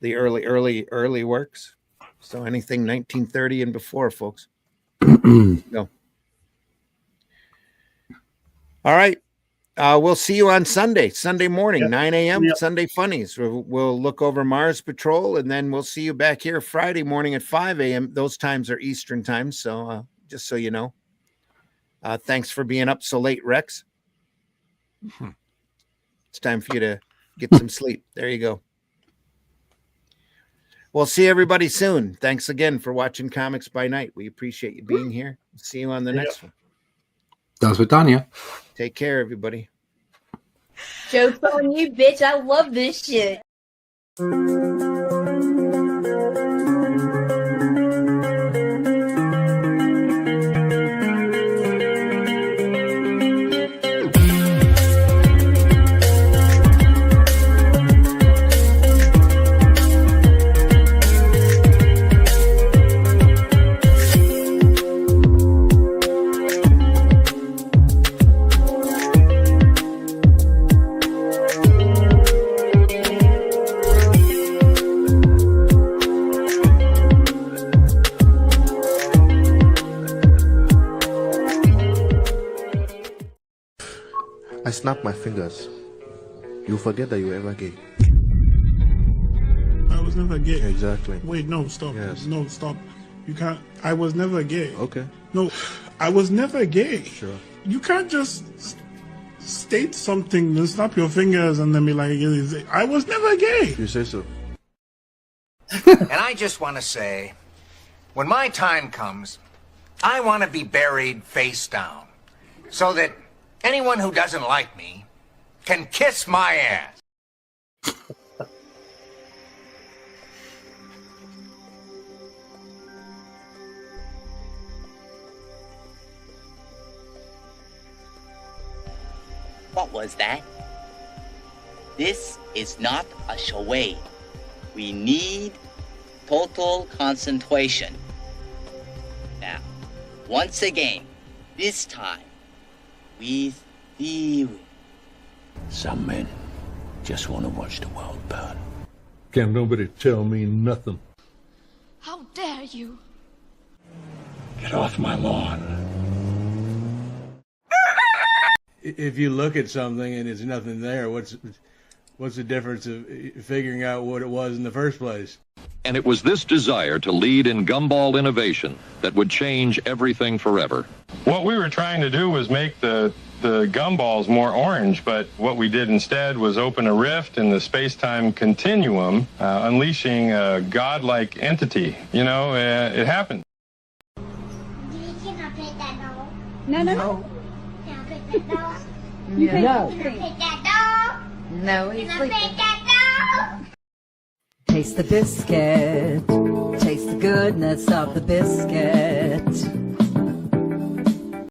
Speaker 1: The early works. So anything 1930 and before, folks. Go. All right. We'll see you on Sunday morning, 9 a.m. Sunday Funnies. We'll look over Mars Patrol, and then we'll see you back here Friday morning at 5 a.m. Those times are Eastern time, so just so you know. Thanks for being up so late, Rex. It's time for you to get some sleep. There you go. We'll see everybody soon. Thanks again for watching Comics by Night. We appreciate you being here. See you on the next one.
Speaker 5: That's what done, yeah.
Speaker 1: Take care, everybody.
Speaker 7: Joke's on you, bitch. I love this shit.
Speaker 8: I snap my fingers. You forget that you were ever gay.
Speaker 9: I was never gay.
Speaker 8: Exactly.
Speaker 9: Wait, no, stop.
Speaker 8: Yes.
Speaker 9: No, stop. You can't. I was never gay.
Speaker 8: Okay.
Speaker 9: No, I was never gay.
Speaker 8: Sure.
Speaker 9: You can't just state something and snap your fingers and then be like, I was never gay.
Speaker 8: You say so.
Speaker 10: And I just want to say, when my time comes, I want to be buried face down, so that anyone who doesn't like me can kiss my ass.
Speaker 4: What was that? This is not a charade. We need total concentration. Now, once again, this time, with theory.
Speaker 11: Some men just want to watch the world burn.
Speaker 12: Can't nobody tell me nothing.
Speaker 6: How dare you?
Speaker 11: Get off my lawn.
Speaker 13: If you look at something and it's nothing there, what's the difference of figuring out what it was in the first place?
Speaker 14: And it was this desire to lead in gumball innovation that would change everything forever.
Speaker 15: What we were trying to do was make the gumballs more orange, but what we did instead was open a rift in the space-time continuum, unleashing a godlike entity. You know, it happened.
Speaker 6: Can I pet that dog?
Speaker 7: No.
Speaker 6: Can I pet that dog?
Speaker 7: No.
Speaker 6: Can I pet that dog?
Speaker 7: No, he's
Speaker 6: Can I
Speaker 7: sleeping.
Speaker 6: pet that dog?
Speaker 16: Taste the biscuit. Taste the goodness of the biscuit.